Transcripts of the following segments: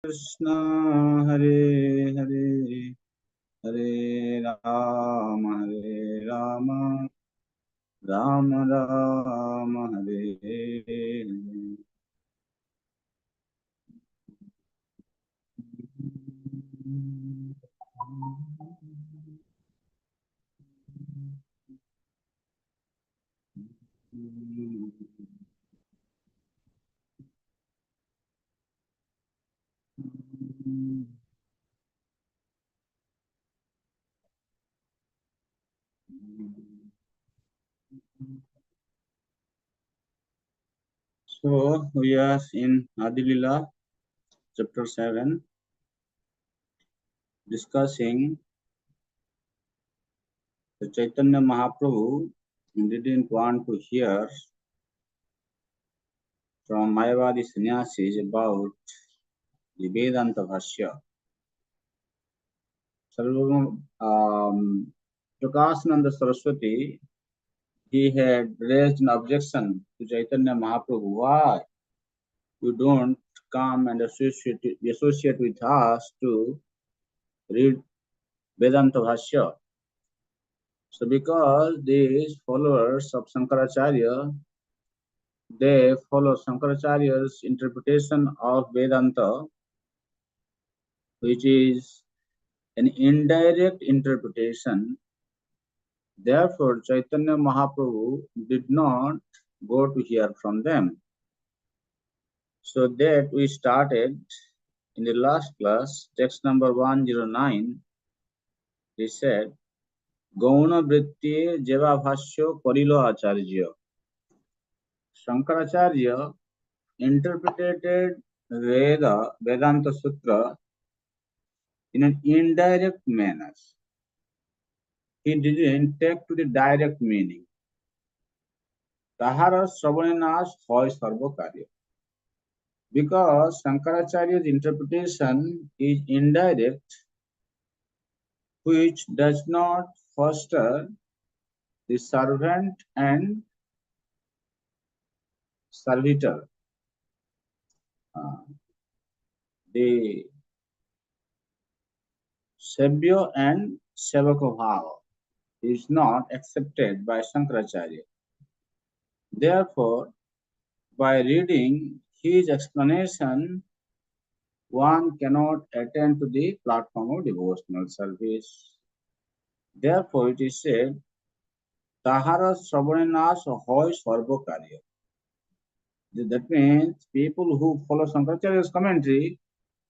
Krishna Hare Hare Hare Rama Rama Rama Hare Hare. So we are in Adilila chapter 7 discussing the Chaitanya Mahaprabhu didn't want to hear from Mayavadi sannyasis about the Vedanta Bhashya. Prakashananda Saraswati, he had raised an objection to Chaitanya Mahaprabhu. Why you don't come and associate with us to read Vedanta Bhashya? So because these followers of Shankaracharya, they follow Shankaracharya's interpretation of Vedanta, which is an indirect interpretation. Therefore, Chaitanya Mahaprabhu did not go to hear from them. So that we started in the last class, text number 109, he said, Gauna Vritti Jeva Bhashyo Karilo Acharya. Shankaracharya interpreted Vedanta Sutra in an indirect manner. He didn't take to the direct meaning. Tahara Sravananas hoy sarvakarya. Because Shankaracharya's interpretation is indirect, which does not foster the servant and servitor. The Sebhya and Sevaka Bhava is not accepted by Shankaracharya. Therefore, by reading his explanation, one cannot attain to the platform of devotional service. Therefore, it is said, Tahara Sravananas hoy sarvakarya. That means people who follow Shankaracharya's commentary,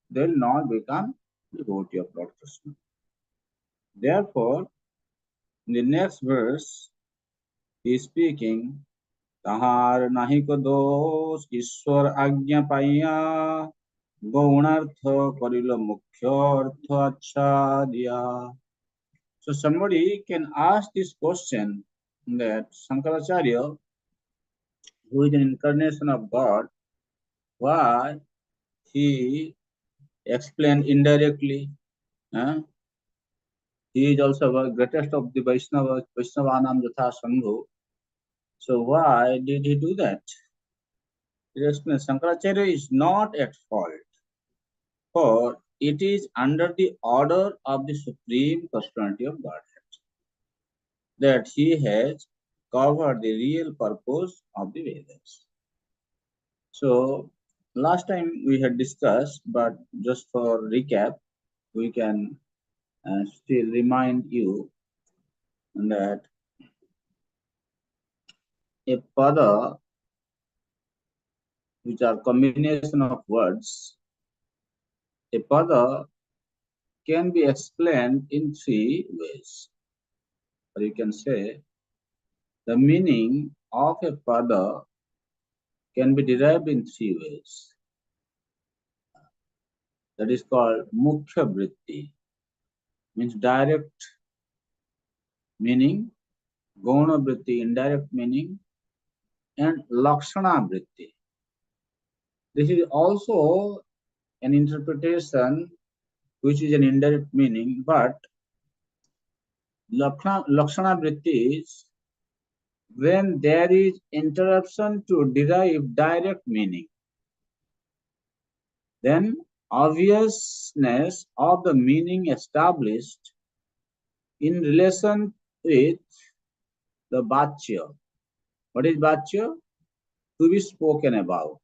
they will not become devotee of Lord Krishna. Therefore, in the next verse, he is speaking, Tahar nahi ko dosh Ishwar agnya paiya gaunartha karilo mukhya artha acha diya. So somebody can ask this question that Shankaracharya, who is an incarnation of God, why he explained indirectly? He is also the greatest of the Vaishnavanam Yatha Sangho. So why did he do that? Shankaracharya is not at fault, for it is under the order of the Supreme Personality of Godhead that he has covered the real purpose of the Vedas. So last time we had discussed, but just for recap, we can still remind you that a pada, which are combination of words, a pada can be explained in three ways. Or you can say the meaning of a pada can be derived in three ways. That is called mukhya vritti, means direct meaning, gauna vritti, indirect meaning, and lakshana vritti. This is also an interpretation which is an indirect meaning, but lakshana vritti is when there is interruption to derive direct meaning. Then obviousness of the meaning established in relation with the Bachya. What is Bachya? To be spoken about.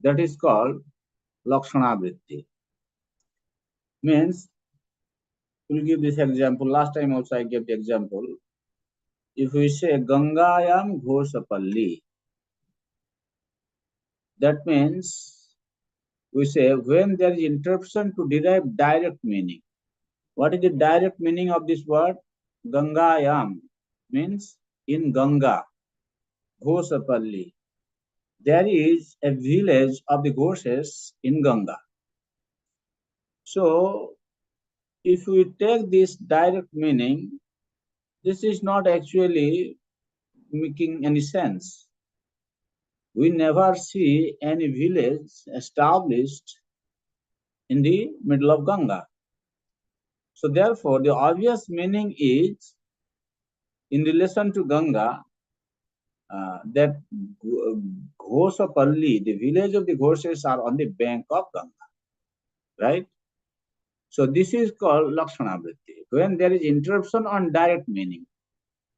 That is called Lakshana Vritti. Means, we'll give this example. Last time also I gave the example. If we say Gangayam Ghoshapalli, that means we say when there is interruption to derive direct meaning. What is the direct meaning of this word? Gangayam means in Ganga, Ghosapalli. There is a village of the Ghoses in Ganga. So, if we take this direct meaning, this is not actually making any sense. We never see any village established in the middle of Ganga. So therefore, the obvious meaning is in relation to Ganga, that Ghosapalli, the village of the Ghoses are on the bank of Ganga, right? So this is called Lakshana Vritti. When there is interruption on direct meaning,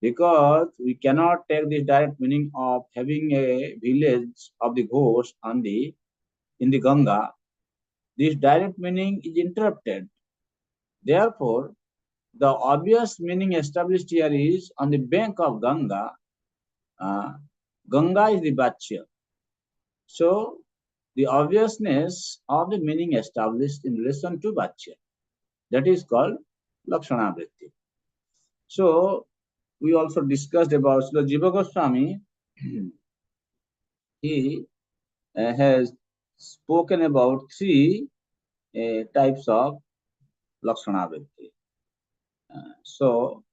because we cannot take this direct meaning of having a village of the ghost on the in the Ganga, this direct meaning is interrupted. Therefore, the obvious meaning established here is on the bank of Ganga. Ganga is the Bachya. So, the obviousness of the meaning established in relation to Bachya. That is called Lakshana Vritti. So, we also discussed about Srila Jiva Goswami. He has spoken about three types of Lakshana Vritti. So,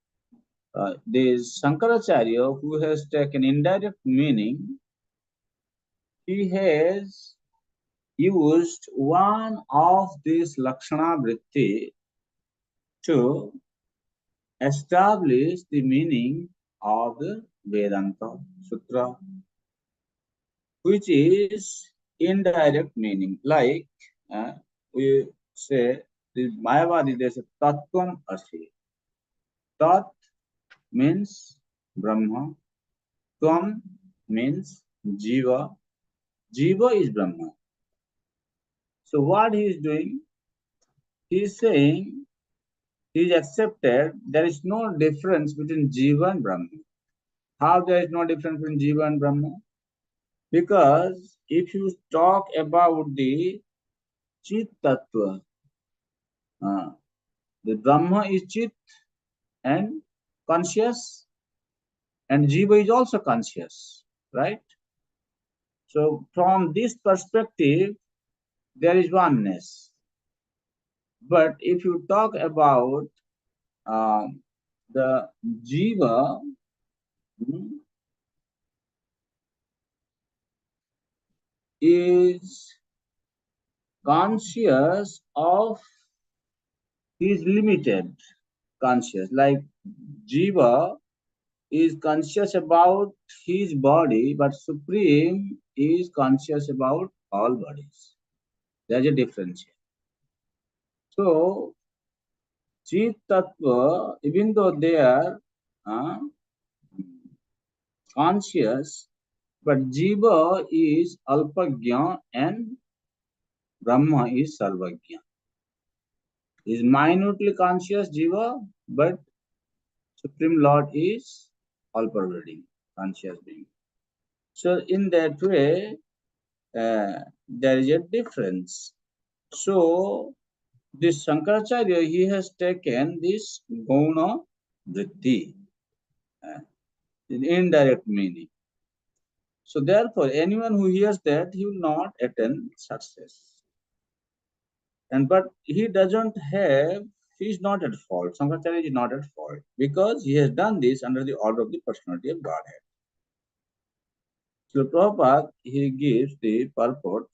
this Shankaracharya, who has taken indirect meaning, he has used one of these Lakshana Vritti to establish the meaning of the Vedanta Sutra, which is indirect meaning. Like we say, the Mayavadi, they say Tattvam Asi. Tat means Brahma. Tvam means Jiva. Jiva is Brahma. So what he is doing? He is saying he is accepted there is no difference between Jiva and Brahma. How there is no difference between Jiva and Brahma? Because if you talk about the Chit Tattva, the Brahma is Chit and conscious, and Jiva is also conscious, right? So from this perspective, there is oneness. But if you talk about the Jiva, is conscious of his limited conscious. Like Jiva is conscious about his body, but Supreme is conscious about all bodies. There's a difference here. So, Chit Tattva, even though they are conscious, but Jiva is Alpagya and Brahma is Sarvagya. Is minutely conscious Jiva, but Supreme Lord is all pervading, conscious being. So, in that way, there is a difference. So, this Shankaracharya, he has taken this Gauna Vritti, in indirect meaning. So, therefore, anyone who hears that, he will not attain success. And but he doesn't have, he is not at fault. Shankaracharya is not at fault because he has done this under the order of the personality of Godhead. So Prabhupada, he gives the purport.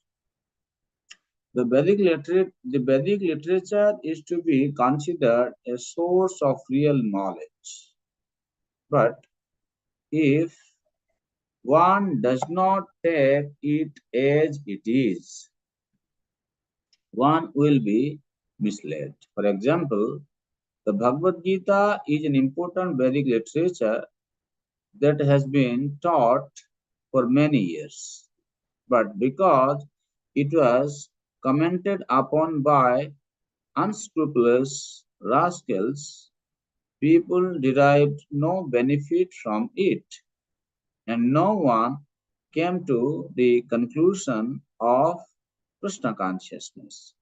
The Vedic literature is to be considered a source of real knowledge. But if one does not take it as it is, one will be misled. For example, the Bhagavad Gita is an important Vedic literature that has been taught for many years. But because it was commented upon by unscrupulous rascals, people derived no benefit from it, and no one came to the conclusion of Krishna consciousness.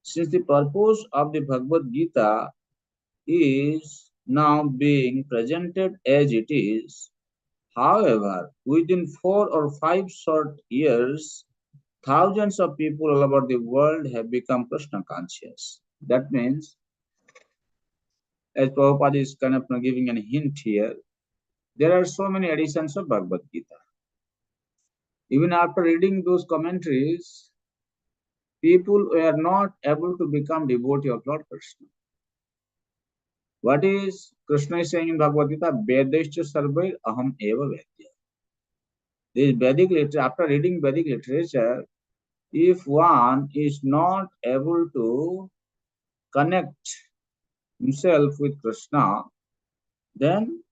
Since the purpose of the Bhagavad Gita is now being presented as it is, however, within 4 or 5 short years, thousands of people all over the world have become Krishna conscious. That means, as Prabhupada is kind of giving a hint here, there are so many editions of Bhagavad Gita. Even after reading those commentaries, people were not able to become devotee of Lord Krishna. What is Krishna is saying in Bhagavad Gita? Vedescha sarvair aham eva vedya. This Vedic literature, after reading Vedic literature, if one is not able to connect himself with Krishna, then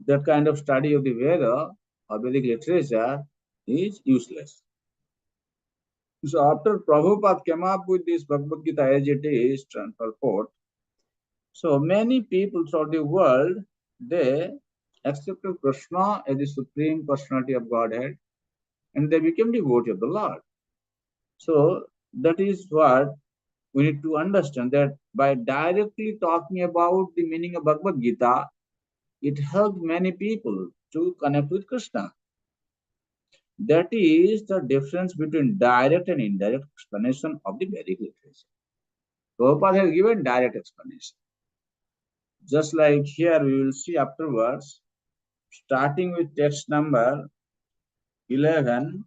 that kind of study of the Veda or Vedic literature is useless. So after Prabhupada came up with this Bhagavad Gita as it is, purport, so many people throughout the world, they accepted Krishna as the Supreme Personality of Godhead and they became devotee of the Lord. So that is what we need to understand, that by directly talking about the meaning of Bhagavad Gita, it helped many people to connect with Krishna. That is the difference between direct and indirect explanation of the Vedic literature. Prabhupada has given direct explanation. Just like here, we will see afterwards, starting with text number 11,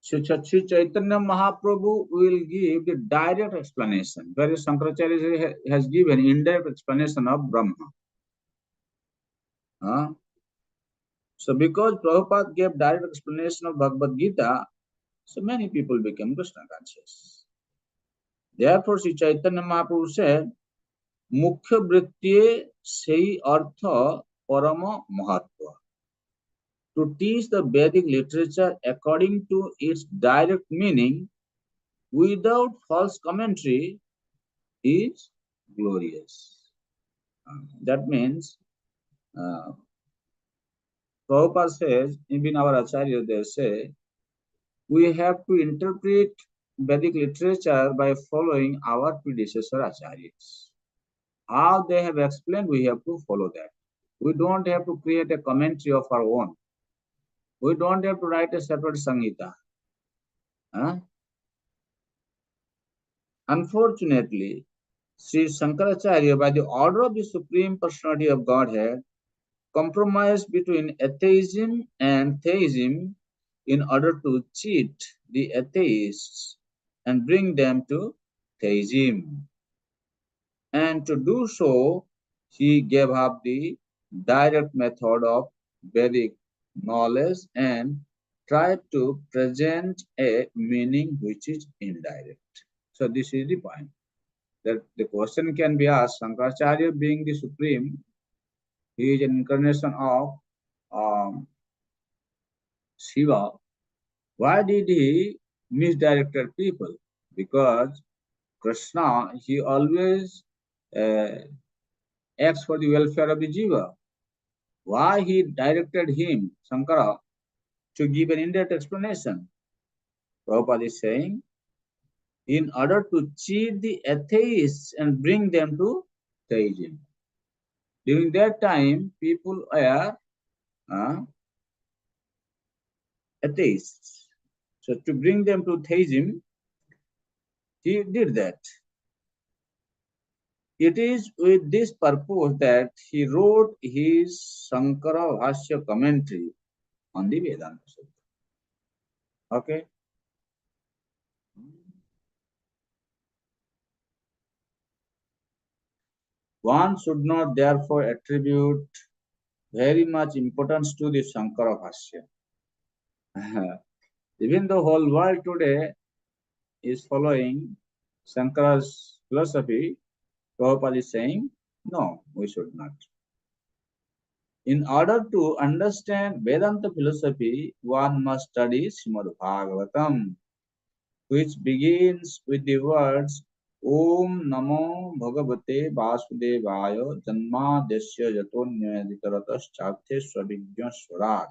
Sri Chaitanya Mahaprabhu will give the direct explanation, whereas Shankaracharya has given indirect explanation of Brahma. So because Prabhupada gave direct explanation of Bhagavad Gita, so many people became Krishna conscious. Therefore, Sri Chaitanya Mahaprabhu said, Mukhya Vritye Sei Artha Parama Mahatva. To teach the Vedic literature according to its direct meaning without false commentary is glorious. That means, Prabhupada says, even our Acharya, they say, we have to interpret Vedic literature by following our predecessor Acharyas. How they have explained, we have to follow that. We don't have to create a commentary of our own. We don't have to write a separate Samhita. Unfortunately, Sri Shankaracharya, by the order of the Supreme Personality of Godhead, compromised between atheism and theism in order to cheat the atheists and bring them to theism. And to do so, he gave up the direct method of Vedic knowledge and tried to present a meaning which is indirect. So this is the point. That the question can be asked, Shankaracharya being the supreme, he is an incarnation of Shiva. Why did he misdirected people? Because Krishna, he always acts for the welfare of the jiva. Why he directed him, Shankara, to give an indirect explanation? Prabhupada is saying, in order to cheat the atheists and bring them to theism. During that time, people were atheists. So to bring them to theism, he did that. It is with this purpose that he wrote his Sankara Bhashya commentary on the Vedanta Sutra. Okay? One should not therefore attribute very much importance to the Sankara Bhashya. Even the whole world today is following Shankara's philosophy, Prabhupada is saying, no, we should not. In order to understand Vedanta philosophy, one must study Srimad Bhagavatam, which begins with the words Om Namo Bhagavate Vasudevaya Janma Desya Jatonyaditaratas Chakte Swabhigya Swarat.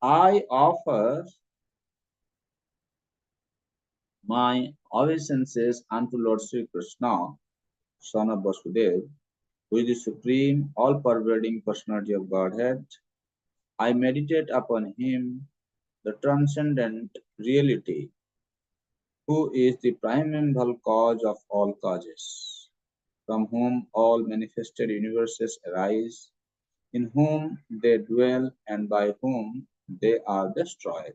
I offer my obeisances unto Lord Sri Krishna, son of Vasudeva, who is the supreme, all-pervading personality of Godhead. I meditate upon him, the transcendent reality, who is the primeval cause of all causes, from whom all manifested universes arise, in whom they dwell and by whom they are destroyed.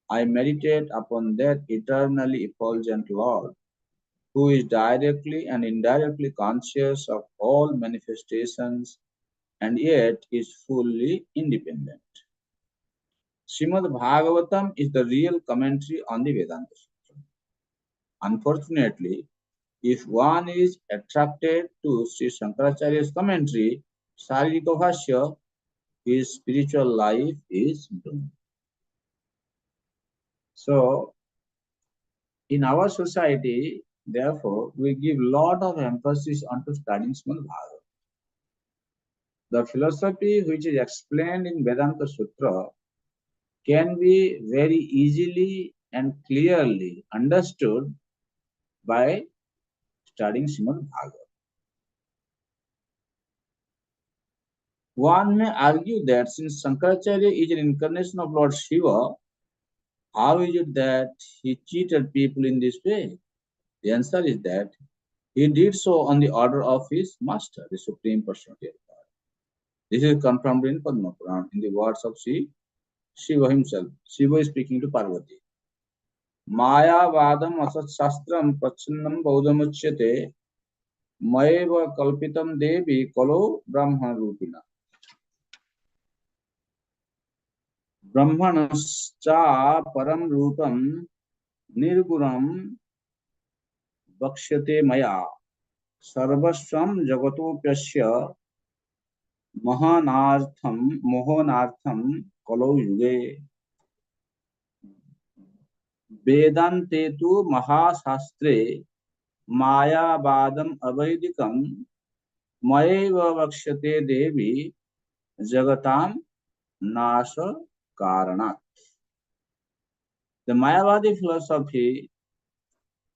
I meditate upon that eternally effulgent Lord, who is directly and indirectly conscious of all manifestations and yet is fully independent. Srimad Bhagavatam is the real commentary on the Vedanta Sutra. Unfortunately, if one is attracted to Sri Shankaracharya's commentary, Saririka Bhashya, his spiritual life is doomed. So, in our society, therefore, we give lot of emphasis onto studying Srimad Bhagavatam. The philosophy which is explained in Vedanta Sutra can be very easily and clearly understood by studying Srimad Bhagavatam. One may argue that since Shankaracharya is an incarnation of Lord Shiva, how is it that he cheated people in this way? The answer is that he did so on the order of his master, the Supreme Personality of God. This is confirmed in Padma Purana in the words of Shiva himself. Shiva is speaking to Parvati. Mayavadam asat shastram prachannam baudhamuchyate Maeva kalpitam devi kalo brahma rupina. Brahmanascha param rupam nirguram bakshate maya sarvasvam jagatopyasya mohanartham kalo yuge. Vedante tu mahasastre mayavadam avaidikam maeva bakshate devi jagatam nasa karanat. The Mayavadi philosophy,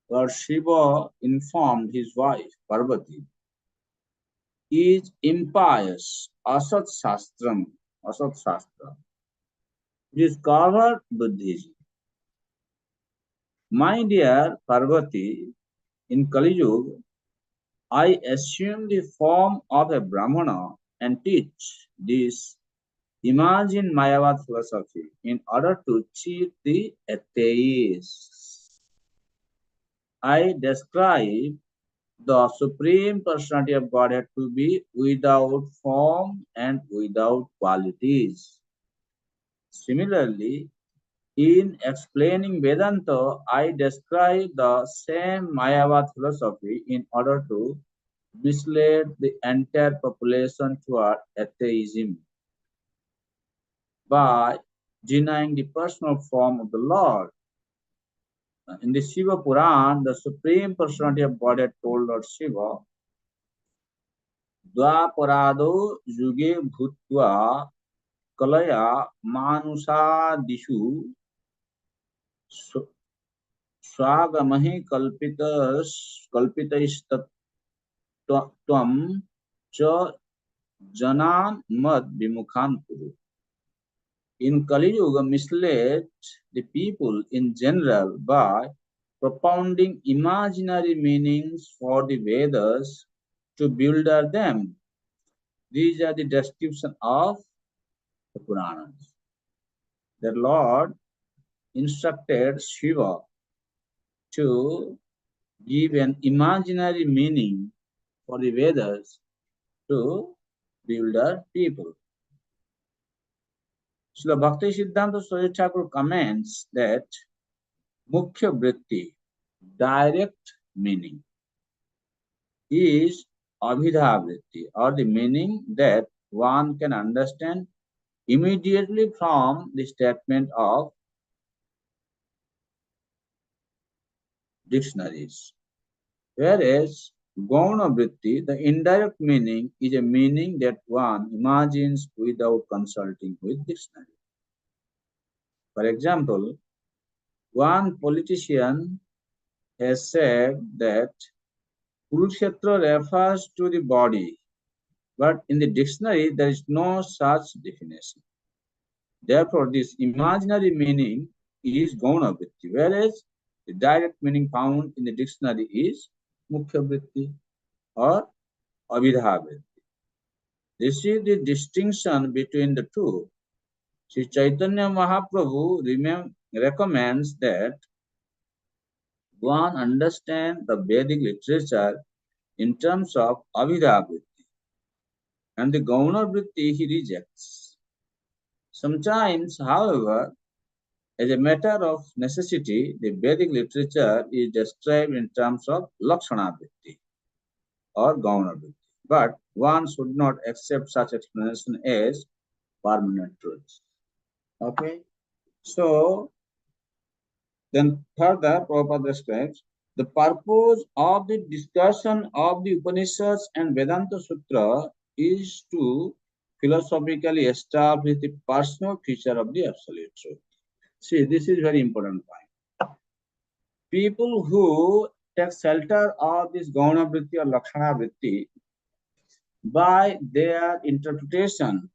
Lord Shiva informed his wife Parvati, is impious, asat shastram, asat shastra. It is covered Buddhism. My dear Parvati, in Kali Yuga, I assume the form of a Brahmana and teach this imagine Mayavad philosophy in order to cheat the atheists. I describe the Supreme Personality of Godhead to be without form and without qualities. Similarly, in explaining Vedanta, I describe the same Mayavad philosophy in order to mislead the entire population toward atheism by denying the personal form of the Lord. In the Shiva Puran, the Supreme Personality of Godhead told Lord Shiva, Dvaparado yuge bhutva kalaya manusadisu swagamahi kalpitaistatvam cha janan mad vimukhan kuru. In Kali Yuga, misled the people in general by propounding imaginary meanings for the Vedas to bewilder them. These are the description of the Puranas. The Lord instructed Shiva to give an imaginary meaning for the Vedas to bewilder people. Srila Bhakti Siddhanta Saraswati Thakur comments that Mukhya Vritti, direct meaning, is Abhidha Vritti, or the meaning that one can understand immediately from the statement of dictionaries. Whereas Gauna Vritti, the indirect meaning, is a meaning that one imagines without consulting with dictionary. For example, one politician has said that Kurukshetra refers to the body, but in the dictionary there is no such definition. Therefore, this imaginary meaning is Gauna Vritti, whereas the direct meaning found in the dictionary is Mukhya Vritti or Abhidha Vritti. This is the distinction between the two. Sri Chaitanya Mahaprabhu recommends that one understand the Vedic literature in terms of Abhidha Vritti, and the Gauna Vritti he rejects. Sometimes, however, as a matter of necessity, the Vedic literature is described in terms of Lakshana Vritti or Gauna Vritti. But one should not accept such explanation as permanent truth. Okay? So, then further, Prabhupada describes the purpose of the discussion of the Upanishads and Vedanta Sutra is to philosophically establish the personal feature of the Absolute Truth. See, this is very important point. People who take shelter of this Gauna Vritti or Lakshana Vritti by their interpretation,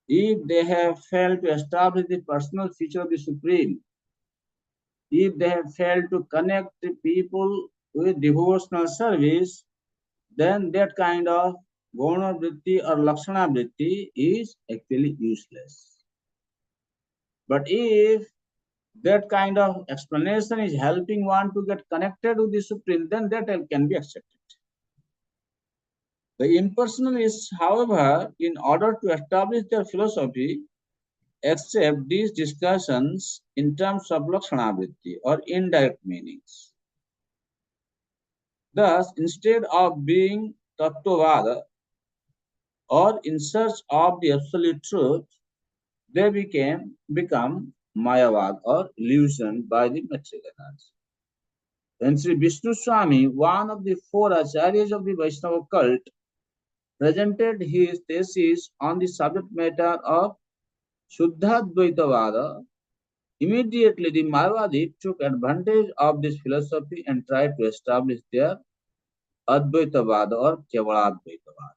if they have failed to establish the personal feature of the Supreme, if they have failed to connect the people with devotional service, then that kind of Gauna Vritti or Lakshana Vritti is actually useless. But if that kind of explanation is helping one to get connected with the Supreme, then that can be accepted. The impersonalists, however, in order to establish their philosophy, accept these discussions in terms of Lakshana Vritti or indirect meanings. Thus, instead of being Tattvavada or in search of the absolute truth, they become Mayavad or illusion by the material energy. When Sri Vishnu Swami, one of the four acharyas of the Vaishnava cult, presented his thesis on the subject matter of Shuddhadvaitavada, immediately the Mayavadi took advantage of this philosophy and tried to establish their Advaitavada or Kevaladvaitavada.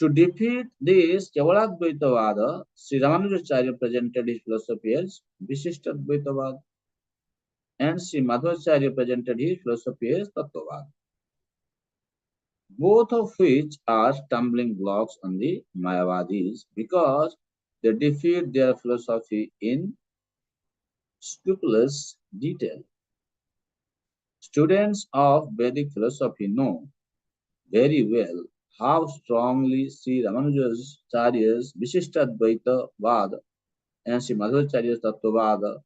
To defeat this Kevaladvaitavada, Sri Ramanujacharya presented his philosophy as Vishishtadvaitavada, and Sri Madhvacharya presented his philosophy as Tattvavada, both of which are stumbling blocks on the Mayavadis because they defeat their philosophy in scrupulous detail. Students of Vedic philosophy know very well how strongly Sri Ramanujacharya's Vishishtadvaita Vada and Sri Madhvacharya's Tattvavada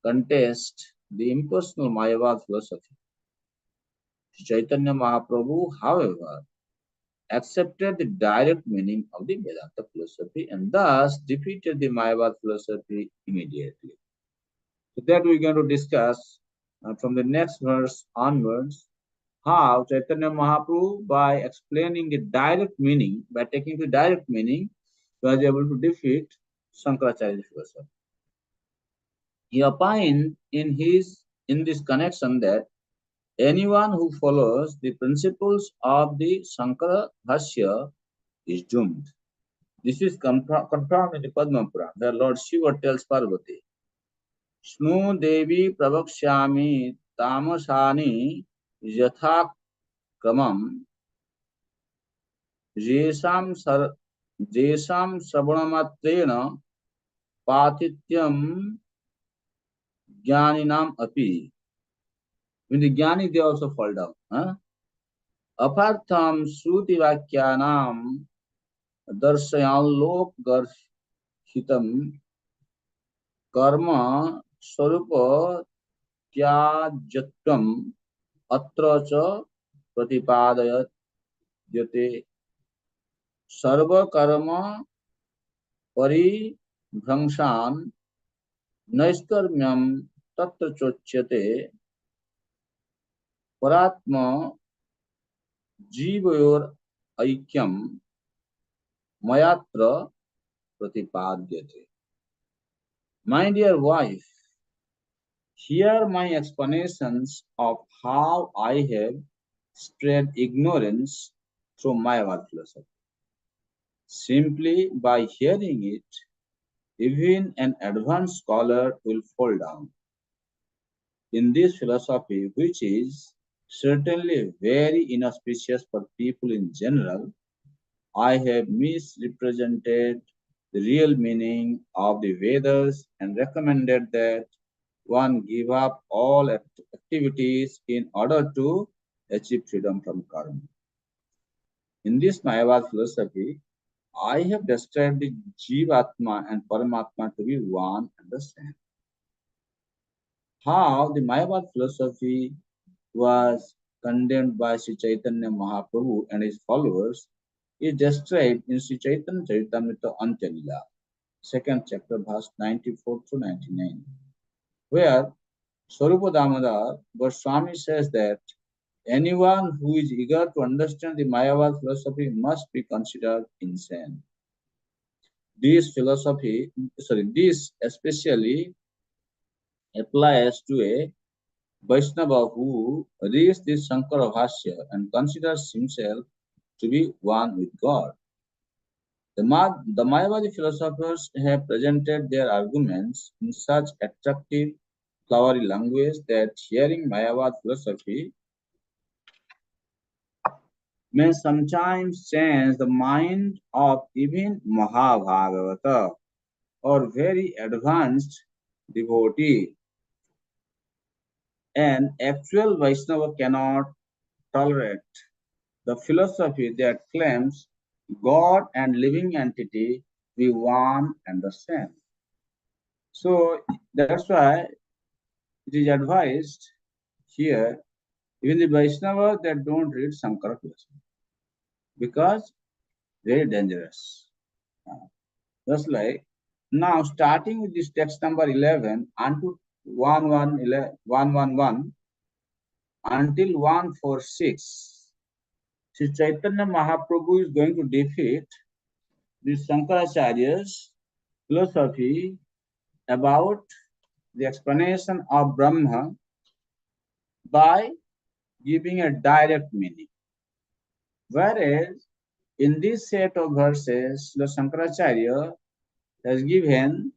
contest the impersonal Mayavad philosophy. Chaitanya Mahaprabhu, however, accepted the direct meaning of the Vedanta philosophy and thus defeated the Mayavad philosophy immediately. So that we're going to discuss from the next verse onwards how Chaitanya Mahaprabhu, by explaining the direct meaning, by taking the direct meaning, was able to defeat Shankaracharya's philosophy. He opined in this connection that anyone who follows the principles of the Shankara Bhashya is doomed. This is confirmed in the Padma Purana, where Lord Shiva tells Parvati, Shnu Devi Pravakshyami Tamasani Yatha Kramam Jesam Sravanamatrena Patityam Jnaninam Api. When the Jnani, they also fall down. Apartham Shruti Vakyanam Darshayan Lok हितम कर्म स्वरूप त्याज्यत्वम अत्र च प्रतिपादयते सर्वकर्म परिभ्रंशान् नैष्कर्म्यं तत्र चोच्यते परात्म जीवयोर ऐक्यम मयात्र प्रतिपाद्यते. My dear wife, here my explanations of how I have spread ignorance through Mayavad philosophy. Simply by hearing it, even an advanced scholar will fall down. In this philosophy, which is certainly very inauspicious for people in general, I have misrepresented the real meaning of the Vedas and recommended that one give up all activities in order to achieve freedom from karma. In this Mayavad philosophy, I have described the Jivatma and Paramatma to be one and the same. How the Mayavad philosophy was condemned by Sri Chaitanya Mahaprabhu and his followers is described in Sri Chaitanya Caritamrta Antya-lila, second chapter, verse 94 to 99, where Swarupa Damodar Goswami says that anyone who is eager to understand the Mayavad philosophy must be considered insane. This especially applies to a Vaishnava who reads this Shankara Bhashya and considers himself to be one with God. The Mayavadi philosophers have presented their arguments in such attractive, flowery language that hearing Mayavad philosophy may sometimes change the mind of even Mahabhagavata or very advanced devotee. An actual Vaishnava cannot tolerate the philosophy that claims God and living entity be one and the same. So that's why it is advised here, even the Vaishnava that don't read Sankara philosophy, because very dangerous. Just like now, starting with this text number 11 unto 111 until 146, Sri Chaitanya Mahaprabhu is going to defeat the Shankaracharya's philosophy about the explanation of Brahma by giving a direct meaning. Whereas in this set of verses, the Shankaracharya has given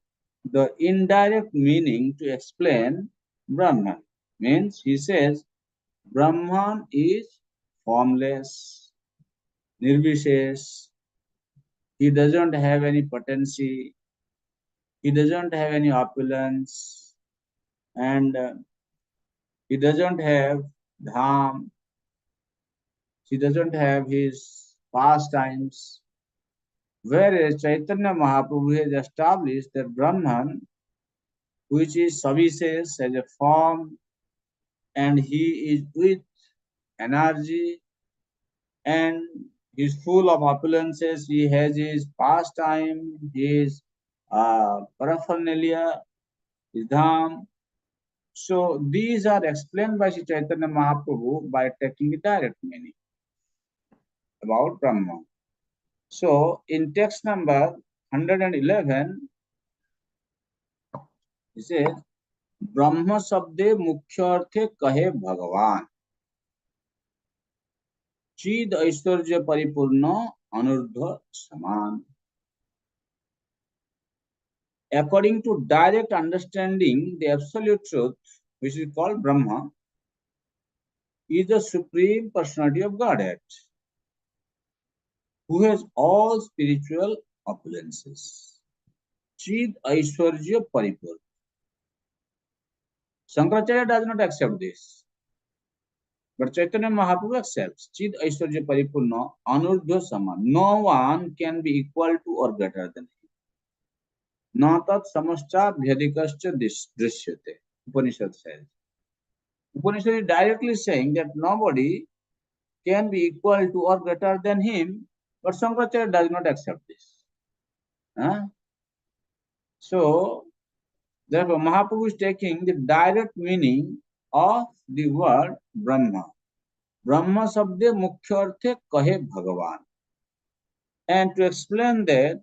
the indirect meaning to explain Brahman. Means he says Brahman is formless, nirvishesh, he doesn't have any potency, he doesn't have any opulence, and he doesn't have dham, he doesn't have his pastimes. Whereas Chaitanya Mahaprabhu has established that Brahman, which is Savishes, as a form, and he is with energy and he's full of opulences. He has his pastime, his paraphernalia, his dham. So these are explained by Sri Chaitanya Mahaprabhu by taking the direct meaning about Brahma. So in text number 111, he says, ब्रह्म शब्दे मुख्य अर्थे कहे भगवान चिद ऐश्वर्य परिपूर्ण अनूर्ध्व समान. According to direct understanding, the absolute truth, which is called Brahma, is the supreme personality of Godhead, who has all spiritual opulences. Chid Aishwarya Paripur. Shankaracharya does not accept this, but Chaitanya Mahaprabhu accepts. Chid Aishwarya Paripurna Anurdhva Sama. No one can be equal to or better than him. न tat samastabhyadikascha drishyate. Upanishad says. Upanishad is directly saying that nobody can be equal to or greater than him, but Shankaracharya does not accept this. Huh? So, therefore, Mahaprabhu is taking the direct meaning of the word Brahma. Brahma sabde mukhya arthe kahe Bhagavan. And to explain that,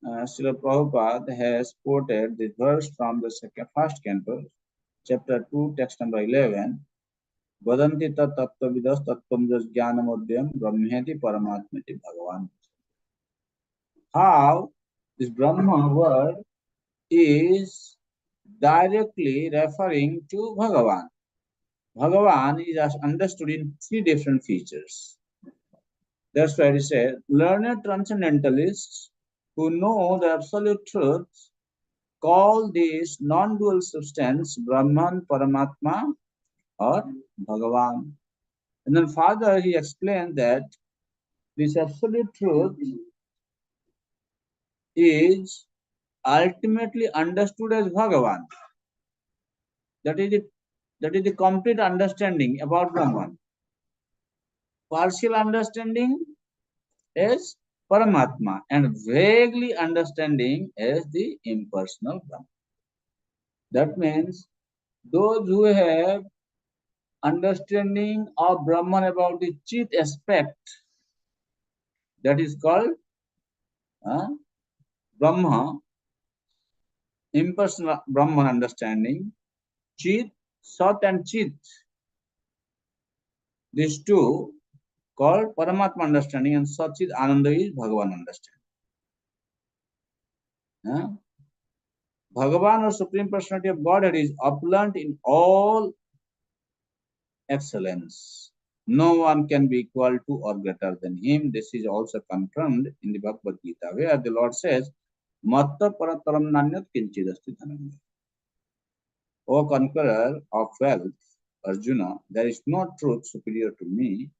Srila Prabhupada has quoted the verse from the first canto, chapter 2, text number 11. Vadanti tat tattvavidas tattvam jas jnanamodyam brahmeti paramatmeti Bhagavan. How this Brahma word is directly referring to Bhagavan. Bhagavan is understood in three different features. That's why he said, learned transcendentalists who know the absolute truth call this non-dual substance Brahman, Paramatma, or Bhagavan. And then further he explained that this absolute truth is ultimately understood as Bhagavan. That is the complete understanding about Brahman. Partial understanding is Paramatma and vaguely understanding is the impersonal Brahman. That means those who have understanding of Brahman about the Chit aspect, that is called Brahma, impersonal Brahman understanding, Chit, Sat and Chit, these two called Paramatma understanding, and Satchit Ananda is Bhagavan understanding. Bhagavan or Supreme Personality of Godhead is opulent in all excellence. No one can be equal to or greater than him. This is also confirmed in the Bhagavad Gita, where the Lord says, Matta parataram nanyat kinchidasti dhananya. O conqueror of wealth, Arjuna, there is no truth superior to me.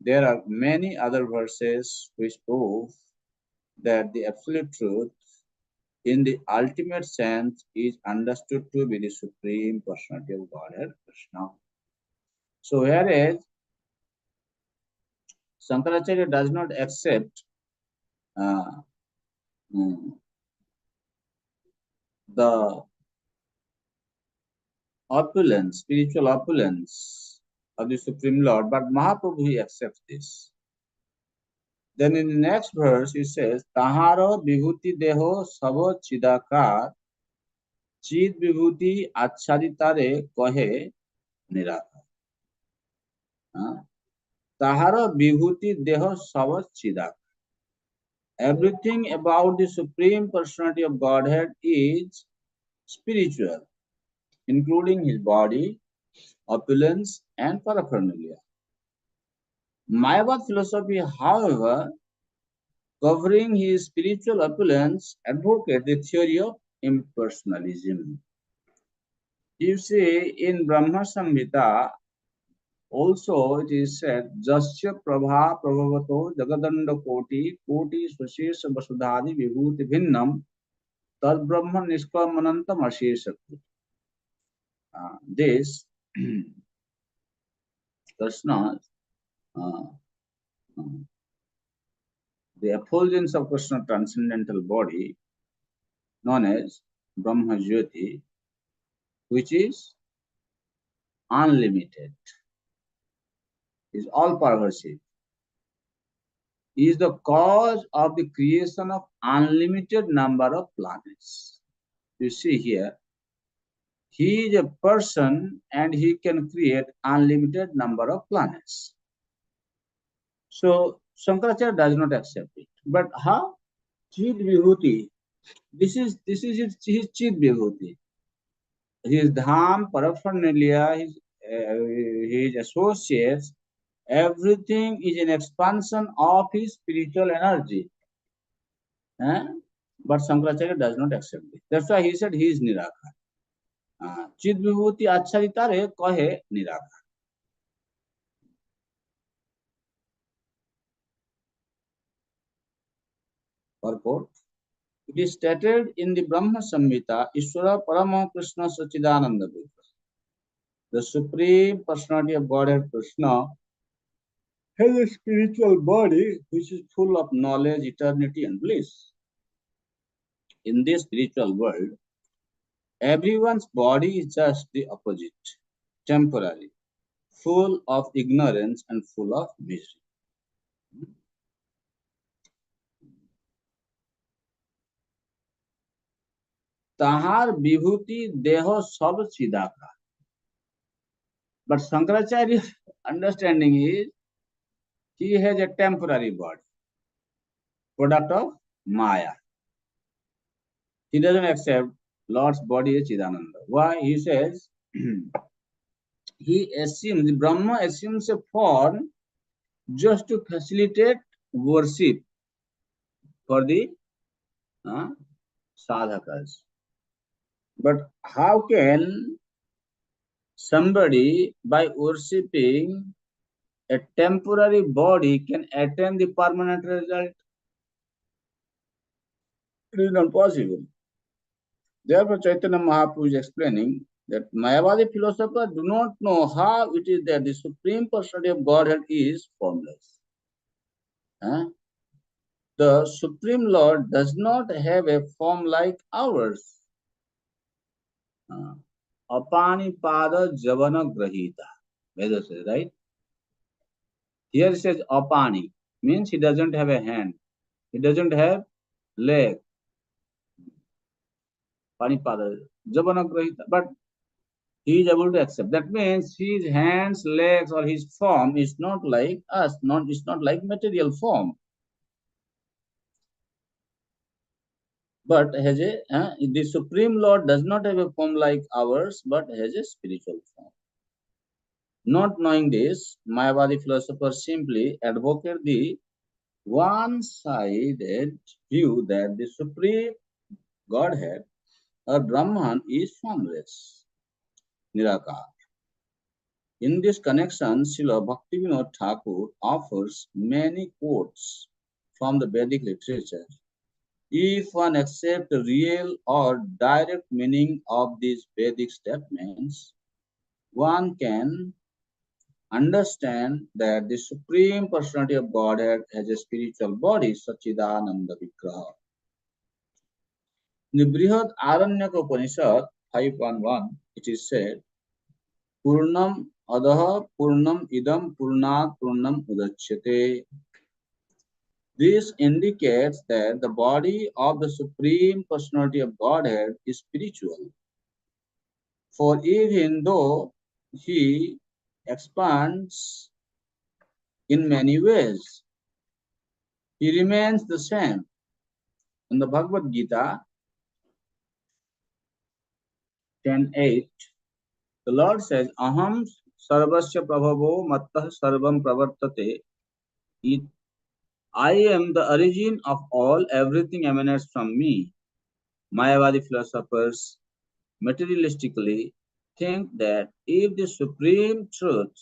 There are many other verses which prove that the absolute truth in the ultimate sense is understood to be the Supreme Personality of Godhead, Krishna. So whereas Shankaracharya does not accept uh, the opulence, spiritual opulence of the Supreme Lord, but Mahaprabhu he accepts this. Then in the next verse he says, Taharo vibhuti deho savo chidakar chid vibhuti achaditare kahe nirakar. Tahara vibhuti deho savo chidakar. Everything about the Supreme Personality of Godhead is spiritual, including his body, opulence, and paraphernalia. Mayavad philosophy, however, covering his spiritual opulence, advocates the theory of impersonalism. You see, in Brahma Samhita, also it is said, Jasya Prabha Prabhavato Jagadanda Koti Koti Swashesha Vasudhadi Vibhuti Bhinnam Tad Brahma Niskamanantam Asheshatva. This Krishna, uh, the effulgence of Krishna transcendental body, known as Brahma Jyoti, which is unlimited, is all pervasive, is the cause of the creation of unlimited number of planets. You see here, he is a person and he can create unlimited number of planets. So Shankaracharya does not accept it. But how? Chid Vibhuti. This is his Chid Vibhuti. His dham, paraphernalia, his associates, everything is an expansion of his spiritual energy. But Shankaracharya does not accept it. That's why he said he is Nirakar. Chid Vibhuti Achharitare kahe Nirakar. Purport. It is stated in the Brahma Samhita, Ishvara Parama Krishna Sachidananda Vigraha. The Supreme Personality of Godhead Krishna has a spiritual body which is full of knowledge, eternity, and bliss. In this spiritual world, everyone's body is just the opposite, temporary, full of ignorance and full of misery. Tahar vibhuti deho sab chidaka. But Shankaracharya's understanding is he has a temporary body, product of Maya. He doesn't accept Lord's body as Chidananda. Why? He says he assumes, Brahma assumes a form just to facilitate worship for the uh, sadhakas. But how can somebody, by worshipping a temporary body, can attain the permanent result? It is not possible. Therefore, Chaitanya Mahaprabhu is explaining that Mayavadi philosophers do not know how it is that the Supreme Personality of Godhead is formless. The Supreme Lord does not have a form like ours. Apani pada javana grahita. Veda says, right? Here it says apani, means he doesn't have a hand. He doesn't have leg. Pani pada javana grahita. But he is able to accept. That means his hands, legs, or his form is not like us. It's not like material form. But has the Supreme Lord does not have a form like ours, but has a spiritual form. Not knowing this, Mayavadi philosophers simply advocate the one-sided view that the Supreme Godhead or Brahman is formless, Nirakar. In this connection, Srila Bhaktivinoda Thakur offers many quotes from the Vedic literature. If one accepts the real or direct meaning of these Vedic statements, one can understand that the Supreme Personality of Godhead has a spiritual body, Sachidananda Vigraha. In the Brihad Aranyaka Upanishad 5.1, it is said, Purnam Adaha Purnam Idam Purnat Purnam Udachyate. This indicates that the body of the Supreme Personality of Godhead is spiritual. For even though he expands in many ways, he remains the same. In the Bhagavad Gita 10.8, the Lord says, Aham sarvasya prabhavo mattah sarvam pravartate. I am the origin of all, everything emanates from me. Mayavadi philosophers materialistically think that if the Supreme Truth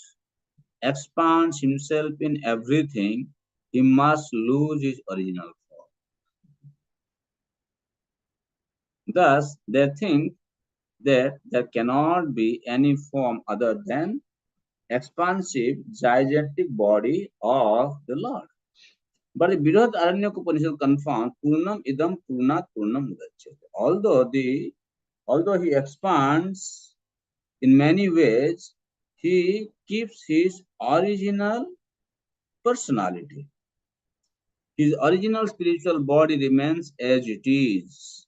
expands himself in everything, he must lose his original form. Thus, they think that there cannot be any form other than expansive, gigantic body of the Lord. But the Birhat Aranyaka Upanishad confirms Purnam Idam Purnat Purnam Udachyate. Although he expands in many ways, he keeps his original personality. His original spiritual body remains as it is.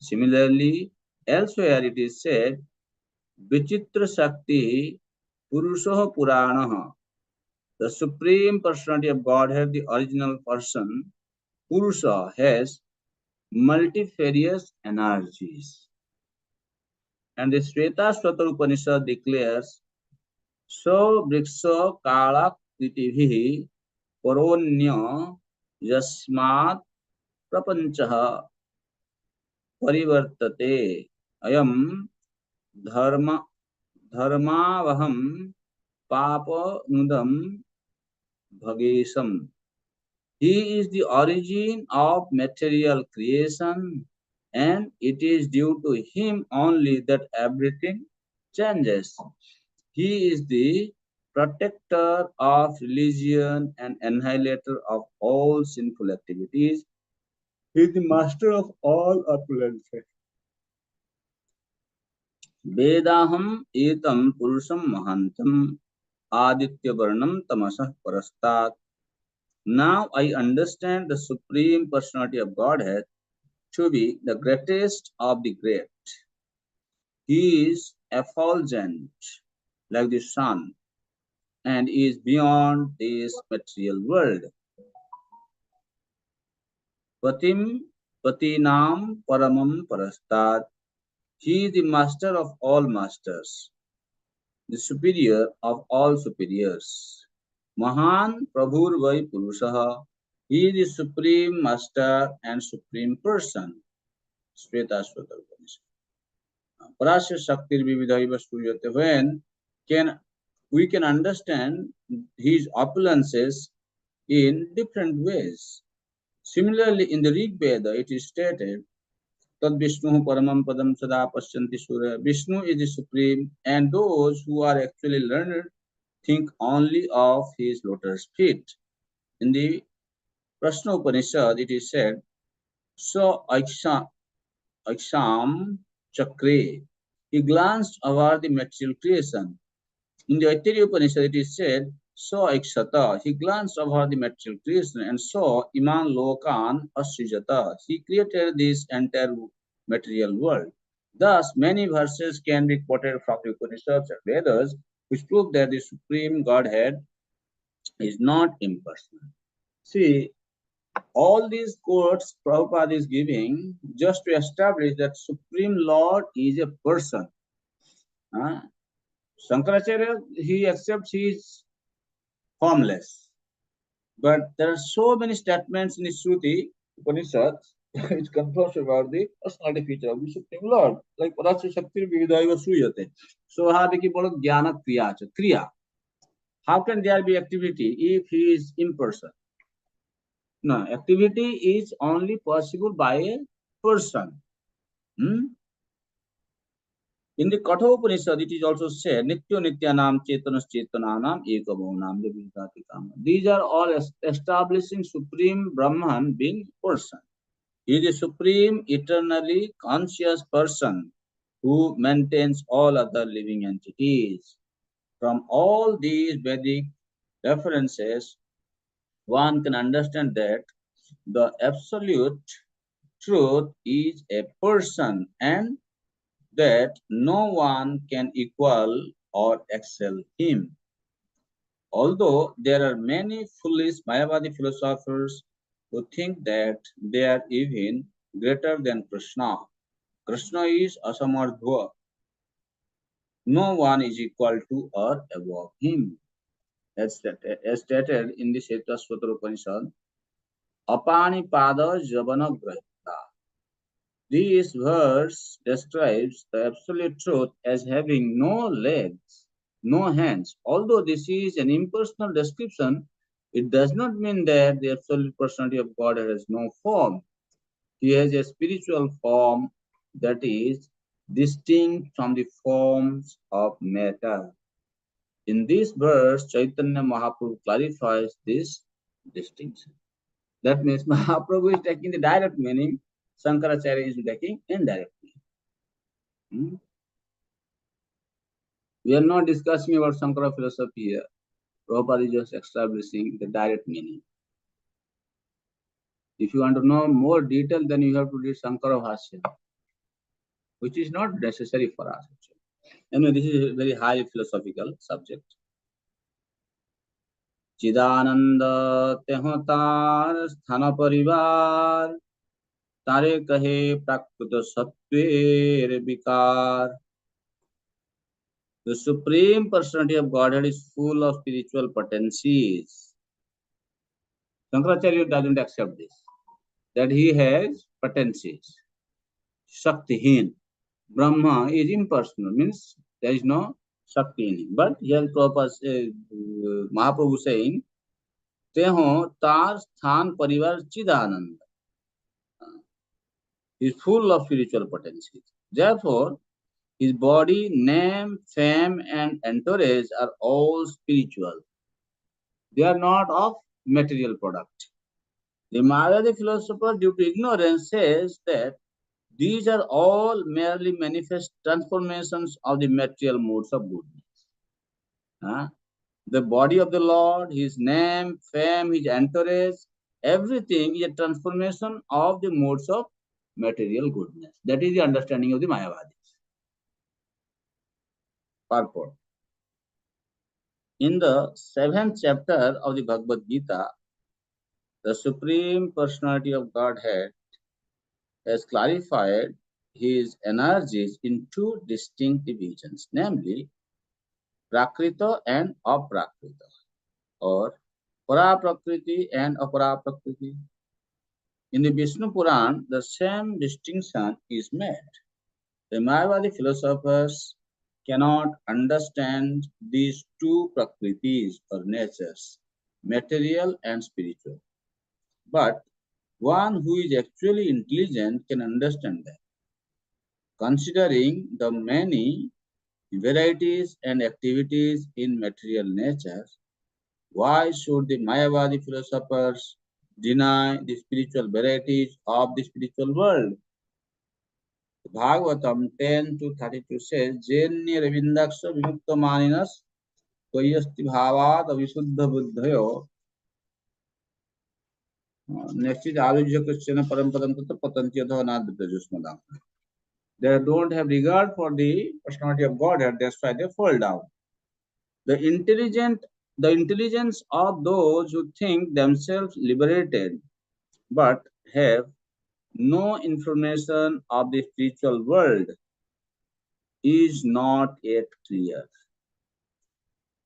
Similarly, elsewhere it is said, Vichitra Shakti Purusha Purana. The Supreme Personality of Godhead, the original person, Purusha, has multifarious energies. And the Shweta Swatar Upanishad declares, So Vriksha Kala Kritivihi Paronya Yasmat Prapanchaha Parivartate Ayam Dharmavaham Papa Nudam Bhagesam. He is the origin of material creation, and it is due to him only that everything changes. He is the protector of religion and annihilator of all sinful activities. He is the master of all opulences. Vedaham etam purusham mahantam aditya varnam tamasah parastat. Now I understand the Supreme Personality of Godhead to be the greatest of the great. He is effulgent like the sun and is beyond this material world. Patim Patinam Paramam Parastat. He is the master of all masters, the superior of all superiors. Mahan Prabhur Vai Purushaha. He is the supreme master and supreme person. Shvetashvatar Upanishad. Parasya Shaktir Vividhaiva Suyate. When can we can understand his opulences in different ways. Similarly, in the Rig Veda, it is stated, Tad Vishnu Paramam Padam Sada Pashyanti Surya. Vishnu is the supreme, and those who are actually learned think only of his lotus feet. In the Prashna Upanishad, it is said, So Aiksham Chakre. He glanced over the material creation. In the Aitari Upanishad, it is said, So Aikshata. He glanced over the material creation and saw Iman Lokan Asrijata. He created this entire material world. Thus, many verses can be quoted from the Upanishads and Vedas, which prove that the Supreme Godhead is not impersonal. See, all these quotes Prabhupada is giving just to establish that Supreme Lord is a person. Uh, Shankaracharya, he accepts he is formless. But there are so many statements in the Shruti, Upanishads, which confirms about the personality feature of the Supreme Lord. Like Parasya Shakti Vidaiva Suyate. So, how do you call Jnana Kriya? Kriya. How can there be activity if he is impersonal? No, activity is only possible by a person. Hmm? In the Katha Upanishad, it is also said, Nitya Nityanam Chetanas Chetananam Ekabhavanam Devitatikam. These are all establishing Supreme Brahman being person. He is a supreme, eternally conscious person who maintains all other living entities. From all these Vedic references, one can understand that the absolute truth is a person and that no one can equal or excel him. Although there are many foolish Mayavadi philosophers who think that they are even greater than Krishna. Krishna is asamardhva. No one is equal to or above him. As stated in the Shetashvatara Upanishad, Apani Pada Javana Grahita. This verse describes the absolute truth as having no legs, no hands. Although this is an impersonal description, it does not mean that the absolute personality of God has no form. He has a spiritual form that is distinct from the forms of matter. In this verse, Chaitanya Mahaprabhu clarifies this distinction. That means Mahaprabhu is taking the direct meaning, Shankaracharya is taking indirect meaning. We are not discussing about Shankara philosophy here. Prabhupada is just establishing the direct meaning. If you want to know more detail, then you have to read Shankara Bhashya, which is not necessary for us. Anyway, this is a very high philosophical subject. Chidananda Tehotar Sthana Parivar Tare Kahe Prakrita Sattver Vikar. The Supreme Personality of Godhead is full of spiritual potencies. Shankaracharya doesn't accept this, that he has potencies. Shaktihin. Brahma is impersonal, means there is no Shakti in him. But here Mahaprabhu saying तेहो तार स्थान परिवार चिदानंद. He is full of spiritual potencies. Therefore, his body, name, fame, and entourage are all spiritual. They are not of material product. The Mayavadi philosopher, due to ignorance, says that these are all merely manifest transformations of the material modes of goodness. Huh? The body of the Lord, his name, fame, his entourage, everything is a transformation of the modes of material goodness. That is the understanding of the Mayavadis. Purport. In the 7th chapter of the Bhagavad Gita, the Supreme Personality of Godhead has clarified his energies in two distinct divisions, namely Prakrita and Aprakrita, or Paraprakriti and Aparaprakriti. In the Vishnu Puran, the same distinction is made. The Mayavadi philosophers cannot understand these two prakritis or natures, material and spiritual. But one who is actually intelligent can understand them. Considering the many varieties and activities in material nature, why should the Mayavadi philosophers deny the spiritual varieties of the spiritual world? Bhagavatam 10 to 32 says, Jenya Ravindaksha Vimukta Maninas Tvayasti Bhavat Avisuddha Buddhayo. Next is Arujya Krishna Parampadam Tata Patantiyadha Anadita Jusmadam. They don't have regard for the personality of Godhead, that's why they fall down. The intelligence of those who think themselves liberated but have no information of the spiritual world is not yet clear.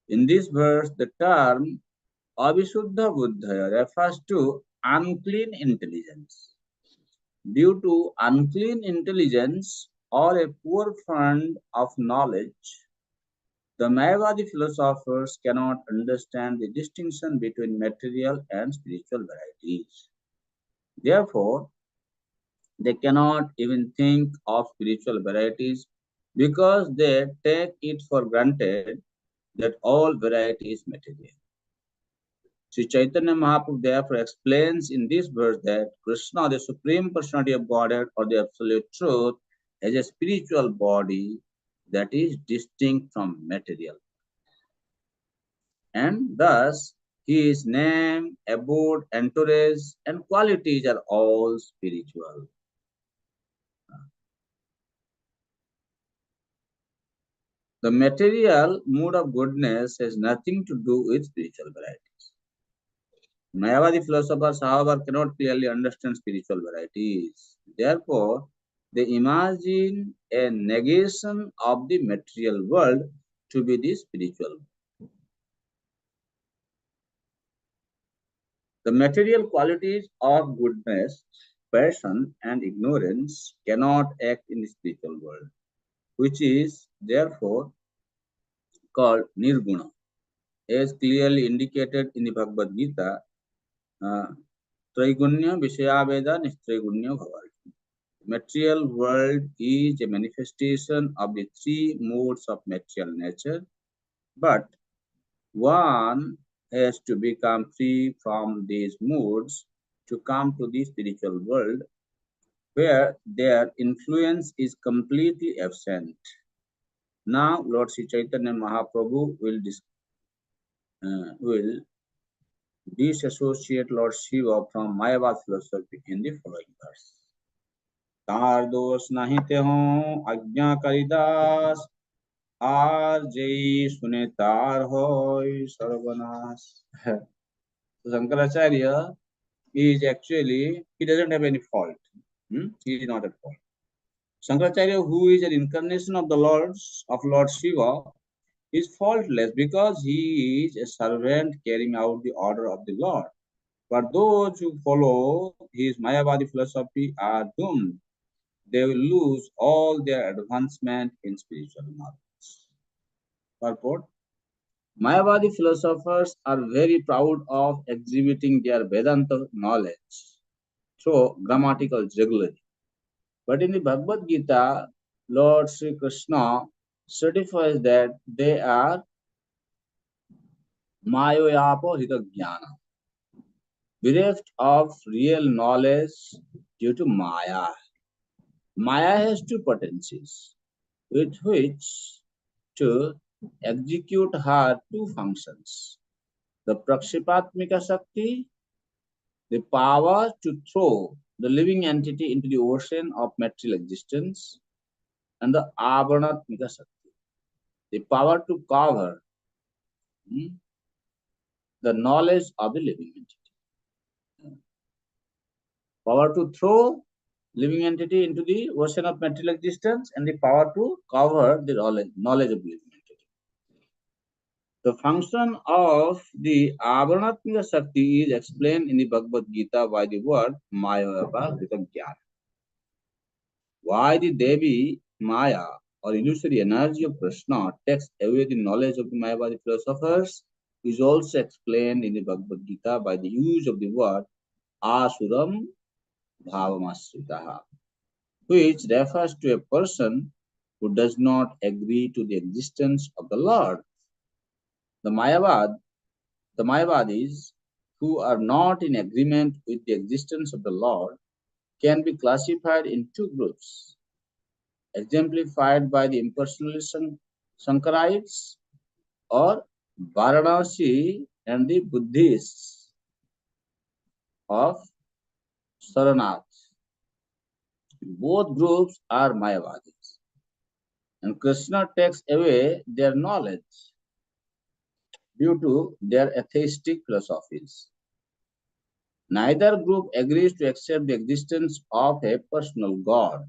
In this verse, the term Avisuddha Buddhaya refers to unclean intelligence. Due to unclean intelligence or a poor fund of knowledge, the Mayavadi philosophers cannot understand the distinction between material and spiritual varieties. Therefore, they cannot even think of spiritual varieties because they take it for granted that all variety is material. Sri Chaitanya Mahaprabhu therefore explains in this verse that Krishna, the Supreme Personality of Godhead or the Absolute Truth, has a spiritual body that is distinct from material. And thus, his name, abode, entourage, and qualities are all spiritual. The material mood of goodness has nothing to do with spiritual varieties. Mayavadi philosophers, however, cannot clearly understand spiritual varieties. Therefore, they imagine a negation of the material world to be the spiritual. The material qualities of goodness, passion, and ignorance cannot act in the spiritual world, which is therefore called nirguna, as clearly indicated in the Bhagavad Gita. Traigunya Vishayaveda Nishtraigunya Bhavarti. Material world is a manifestation of the three modes of material nature, but one has to become free from these moods to come to the spiritual world where their influence is completely absent. Now, Lord Sri Chaitanya Mahaprabhu will disassociate Lord Shiva from Mayavad philosophy in the following verse. तार दोष नहीं ते हों आज्ञा करिदास are जय सुने तार होय सर्वनाश. So Shankaracharya is actually, he doesn't have any fault. He is not at fault. Shankaracharya, who is an incarnation of the Lord Shiva, is faultless because he is a servant carrying out the order of the Lord. But those who follow his Mayavadi philosophy are doomed. They will lose all their advancement in spiritual knowledge. Purport. Mayavadi philosophers are very proud of exhibiting their Vedanta knowledge through grammatical jugglery. But in the Bhagavad Gita, Lord Sri Krishna certifies that they are Mayoyapo Hidajnana, bereft of real knowledge due to Maya. Maya has two potencies with which to execute her two functions. The Prakshipatmika Shakti, the power to throw the living entity into the ocean of material existence, and the Avarnatmika Shakti, the power to cover the knowledge of the living entity. Power to throw living entity into the ocean of material existence and the power to cover the knowledge of living entity. The function of the Avarnatmika Shakti is explained in the Bhagavad Gita by the word Mayavapa Jnana. Why the Devi Maya or illusory energy of Krishna takes away the knowledge of the Mayavadi philosophers is also explained in the Bhagavad Gita by the use of the word Asuram Bhavamasritaha, which refers to a person who does not agree to the existence of the Lord. The the Mayavadis who are not in agreement with the existence of the Lord can be classified in two groups, exemplified by the impersonalist Shankarites or Varanasi and the Buddhists of Saranath. Both groups are Mayavadis, and Krishna takes away their knowledge due to their atheistic philosophies. Neither group agrees to accept the existence of a personal God.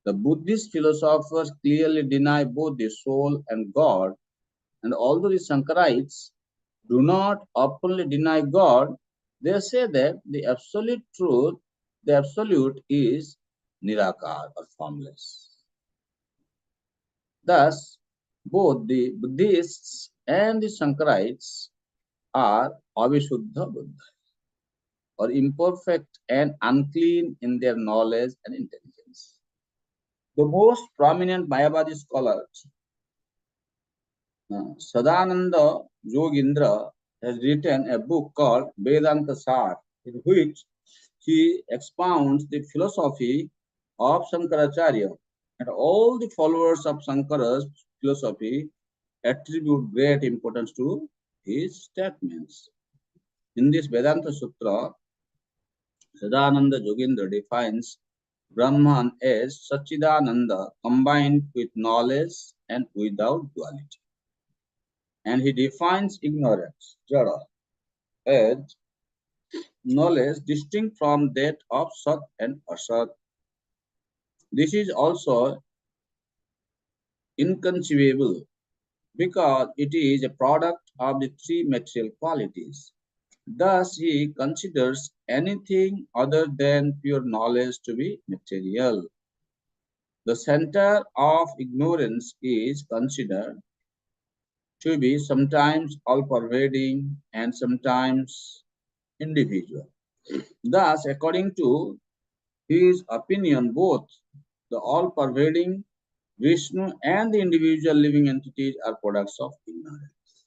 The Buddhist philosophers clearly deny both the soul and God, and although the Shankarites do not openly deny God, they say that the absolute truth, the absolute is Nirakar or formless. Thus, both the Buddhists and the Shankarites are Avisuddha Buddha, or imperfect and unclean in their knowledge and intelligence. The most prominent Mayavadi scholars, Sadananda Yogindra, has written a book called Vedanta Sar, in which he expounds the philosophy of Shankaracharya, and all the followers of Shankara's philosophy attribute great importance to his statements. In this Vedanta Sutra, Sadananda Yogindra defines Brahman as Satchidananda combined with knowledge and without duality. And he defines ignorance, Jada, as knowledge distinct from that of Sat and Asat. This is also inconceivable because it is a product of the three material qualities. Thus, he considers anything other than pure knowledge to be material. The center of ignorance is considered to be sometimes all-pervading and sometimes individual. Thus, according to his opinion, both the all-pervading Vishnu and the individual living entities are products of ignorance.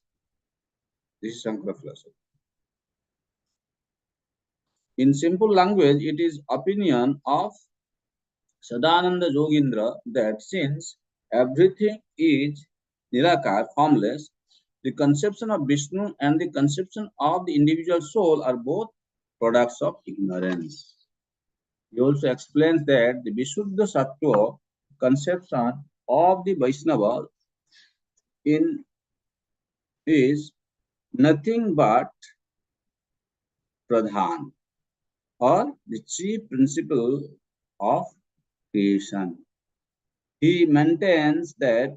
This is Shankara philosophy. In simple language, it is opinion of Sadananda Yogindra that since everything is Nirakar, formless, the conception of Vishnu and the conception of the individual soul are both products of ignorance. He also explains that the Vishuddha Sattva conception of the Vaishnava in is nothing but Pradhan, or the chief principle of creation. He maintains that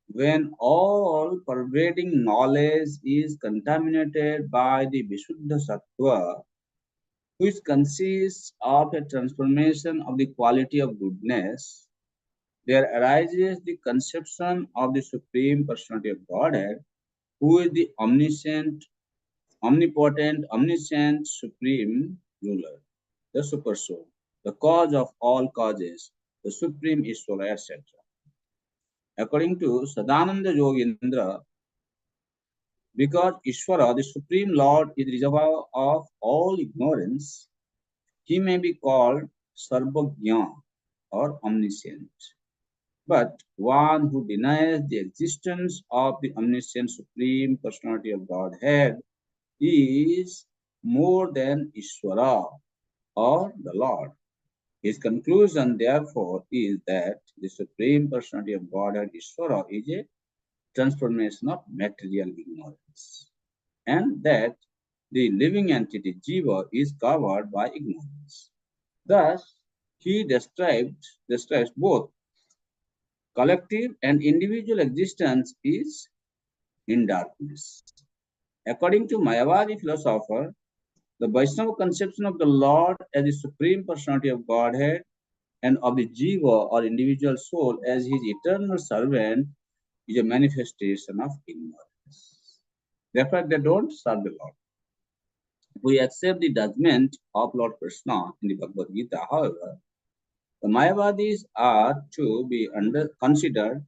when all pervading knowledge is contaminated by the Vishuddha Sattva, which consists of a transformation of the quality of goodness, there arises the conception of the Supreme Personality of Godhead, who is the omniscient, omnipotent, omniscient, supreme ruler, the super soul, the cause of all causes, the supreme Ishvara, etc. According to Sadananda Yogindra, because Ishvara, the supreme Lord, is the reservoir of all ignorance, he may be called Sarvagya or omniscient. But one who denies the existence of the omniscient supreme personality of Godhead is more than Ishvara or the Lord. His conclusion, therefore, is that the supreme personality of Godhead, Ishvara, is a transformation of material ignorance, and that the living entity Jiva is covered by ignorance. Thus, he describes both collective and individual existence is in darkness. According to Mayavadi philosopher, the Vaishnava conception of the Lord as the supreme personality of Godhead and of the Jiva or individual soul as his eternal servant is a manifestation of ignorance. Therefore, they don't serve the Lord. We accept the judgment of Lord Krishna in the Bhagavad Gita. However, the Mayavadis are to be considered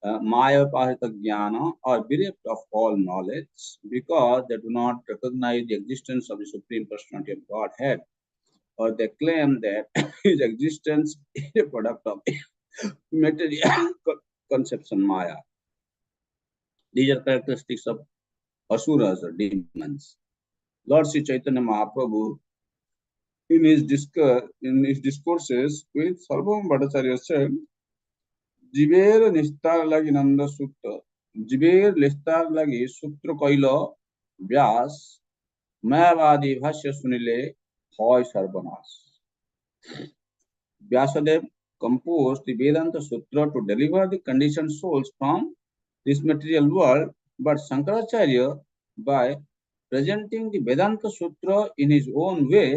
Mayapahita Jnana or bereft of all knowledge because they do not recognize the existence of the Supreme Personality of Godhead, or they claim that his existence is a product of material conception Maya. These are characteristics of asuras or demons. Lord Sri Chaitanya Mahaprabhu in his discourses with Sarvabhauma Bhattacharya said, জীবের নিস্তার লাগি নন্দ সূত্র জীবের নিস্তার লাগি সূত্র কইল ব্যাস মায়াবাদী ভাষ্য শুনিলে হয় সর্বনাশ. Vyasadeva composed the Vedanta Sutra to deliver the conditioned souls from this material world, but Shankaracharya, by presenting the Vedanta Sutra in his own way,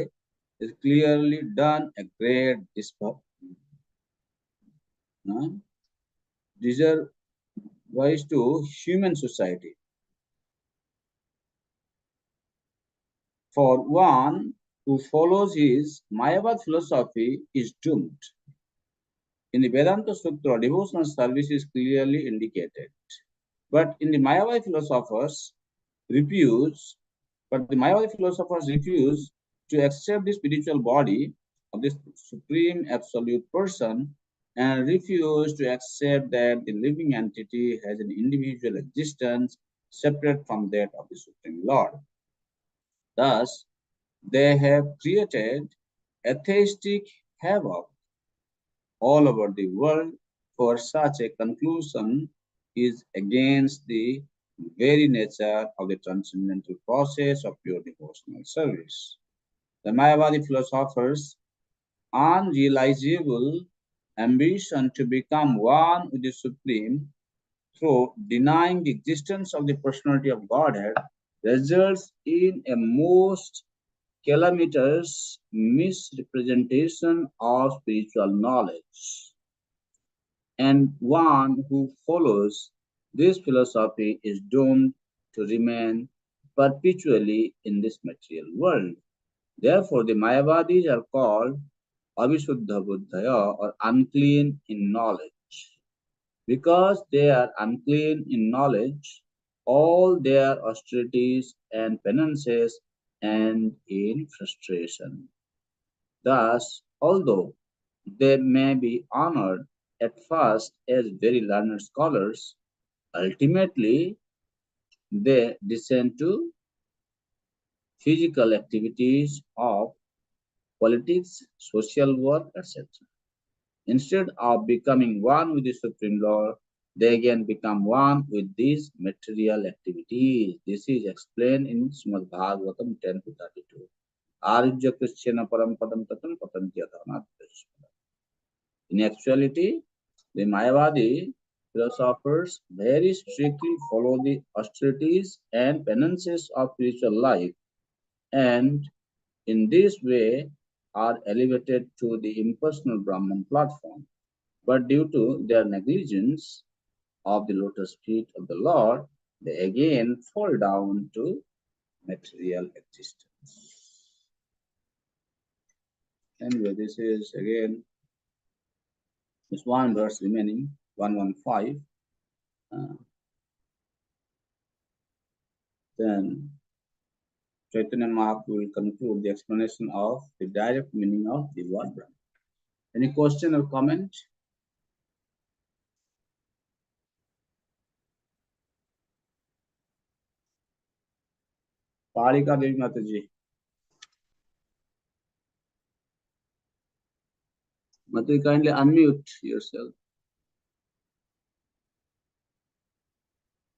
has clearly done a great disservice to human society. For one who follows his Mayavad philosophy is doomed. In the Vedanta Sutra, devotional service is clearly indicated. But the Mayavadi philosophers refuse to accept the spiritual body of this supreme absolute person and refuse to accept that the living entity has an individual existence separate from that of the Supreme Lord. Thus, they have created atheistic havoc all over the world, for such a conclusion is against the very nature of the transcendental process of pure devotional service. The Mayavadi philosophers' unrealizable ambition to become one with the Supreme through denying the existence of the personality of Godhead results in a most calamitous misrepresentation of spiritual knowledge. And one who follows this philosophy is doomed to remain perpetually in this material world. Therefore, the Mayavadis are called Avisuddha Buddhaya or unclean in knowledge. Because they are unclean in knowledge, all their austerities and penances end in frustration. Thus, although they may be honored at first as very learned scholars, ultimately they descend to physical activities of politics, social work, etc. Instead of becoming one with the Supreme Lord, they again become one with these material activities. This is explained in Srimad Bhagavatam 10-32. Arjya Krishna Param Padam Tatam Patantyatana. In actuality, the Mayavadi philosophers very strictly follow the austerities and penances of spiritual life, and in this way are elevated to the impersonal Brahman platform. But due to their negligence of the lotus feet of the Lord, they again fall down to material existence. Anyway, this is again just one verse remaining, 115. Then Chaitanya Mahaprabhu will conclude the explanation of the direct meaning of the word Brahman. Any question or comment? Parika Devi Mataji. Mataji, kindly unmute yourself.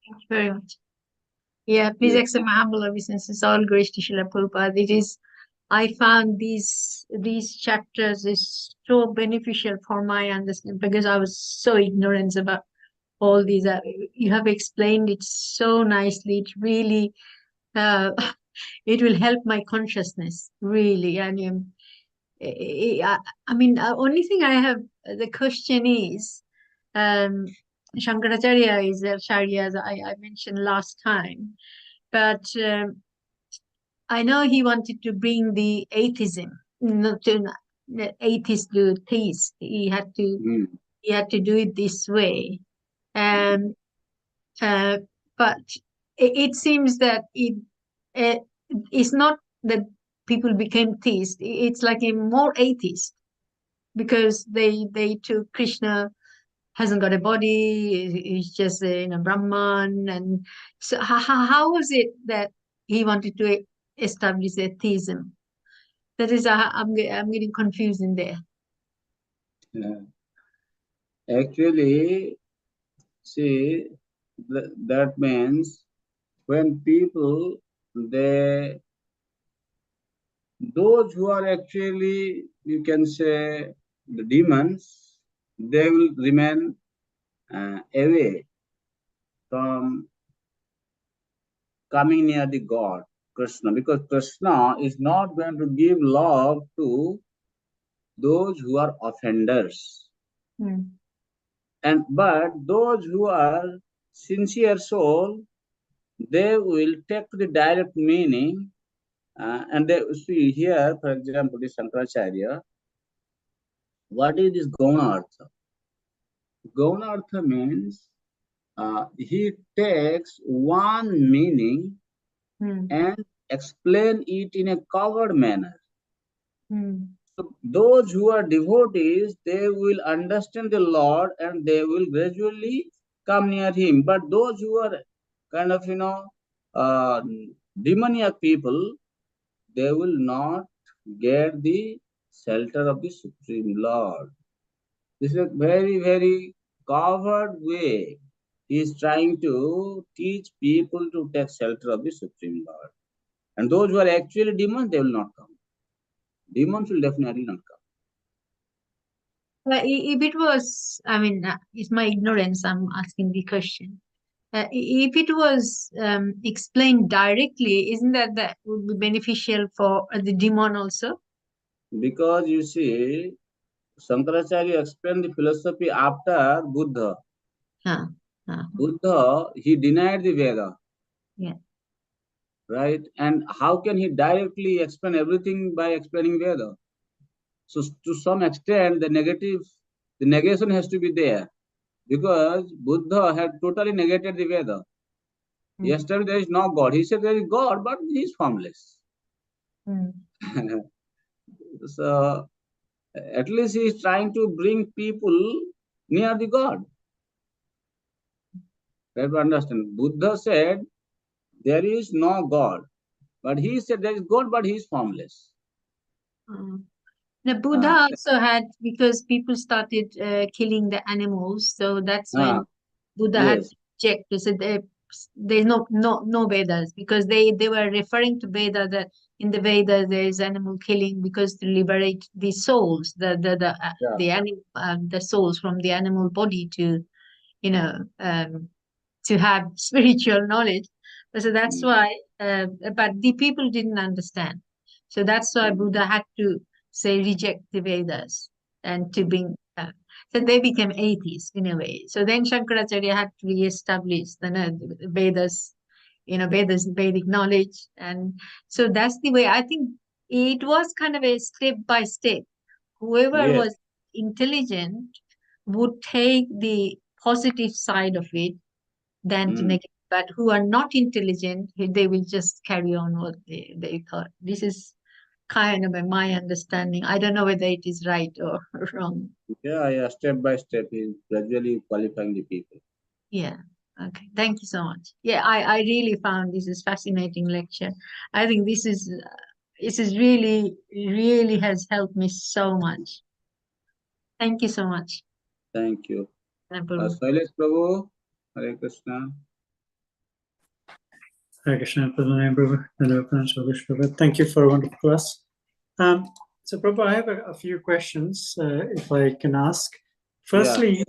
Thank you very much. Yeah, please Yes. accept my humble obeisances. All grace to Srila Prabhupada. I found these chapters is so beneficial for my understanding because I was so ignorant about all these. You have explained it so nicely. It really, uh, it will help my consciousness really. I mean, only thing I have the question is, um, Shankaracharya is a Acharya, as I mentioned last time, but I know he wanted to bring the atheism, not to the atheist to theist. Mm. He had to do it this way. Um, uh, but it seems that uh, it's not that people became theist. It's like a more atheist because they took Krishna hasn't got a body. He's just a Brahman. And so how was it that he wanted to establish atheism? That is, I'm getting confused in there. Actually, see, that means when people, they, those who are actually, you can say, the demons, they will remain away from coming near the God, Krishna, because Krishna is not going to give love to those who are offenders. And but those who are sincere soul, they will take the direct meaning, and they see here, for example, the Shankaracharya. What is this Gaunartha? Gaunartha means he takes one meaning and explain it in a covered manner. So those who are devotees, they will understand the Lord and they will gradually come near Him. But those who are kind of, uh, demoniac people, they will not get the shelter of the Supreme Lord. This is a very, very covered way. He is trying to teach people to take shelter of the Supreme Lord. And those who are actually demons, they will not come. Demons will definitely not come. If it was, I mean, it's my ignorance. I'm asking the question. If it was explained directly, isn't that would be beneficial for the demon also? Because you see, Shankaracharya explained the philosophy after Buddha. Huh. Huh. Buddha, he denied the Veda. Yeah. Right? And how can he directly explain everything by explaining Veda? So to some extent, the negation has to be there. Because Buddha had totally negated the Veda. He established there is no God. He said there is God, but he is formless. So at least he is trying to bring people near the God. Try to understand. Buddha said there is no God, but he said there is God, but he is formless. The Buddha also had, because people started killing the animals, so that's when Buddha had Yes. checked. So there's no Vedas, because they were referring to Veda, that in the Veda there is animal killing because to liberate the souls, the souls from the animal body to you know to have spiritual knowledge. So that's why, but the people didn't understand. So that's why Buddha had to say reject the Vedas and to bring. So they became atheists in a way. So then Shankaracharya had to reestablish the Vedas, Vedas, Vedic knowledge. And so that's the way I think it was kind of a step by step. Whoever Yes. was intelligent would take the positive side of it than to Mm. negative. But who are not intelligent, they will just carry on what they thought. This is kind of my understanding. I don't know whether it is right or wrong. Yeah, yeah. Step by step, he's gradually qualifying the people. Yeah. Okay. Thank you so much. Yeah, I really found this is fascinating lecture. I think this is really has helped me so much. Thank you so much. Thank you. Prabhu. Silas Prabhu, Hare Krishna. Hare Krishna, Prabhu. Thank you for a wonderful class. So, Prabhu, I have a few questions, if I can ask. Firstly,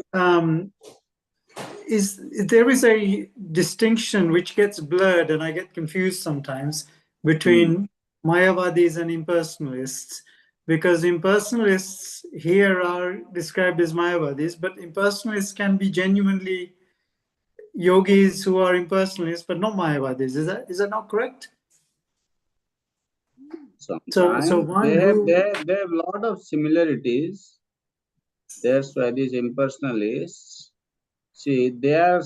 there is a distinction which gets blurred, and I get confused sometimes between Mayavadis and impersonalists, because impersonalists here are described as Mayavadis, but impersonalists can be genuinely yogis who are impersonalists, but not Mayavadis. Is that not correct? So Sometimes one they have who they have lot of similarities. That's why these impersonalists see their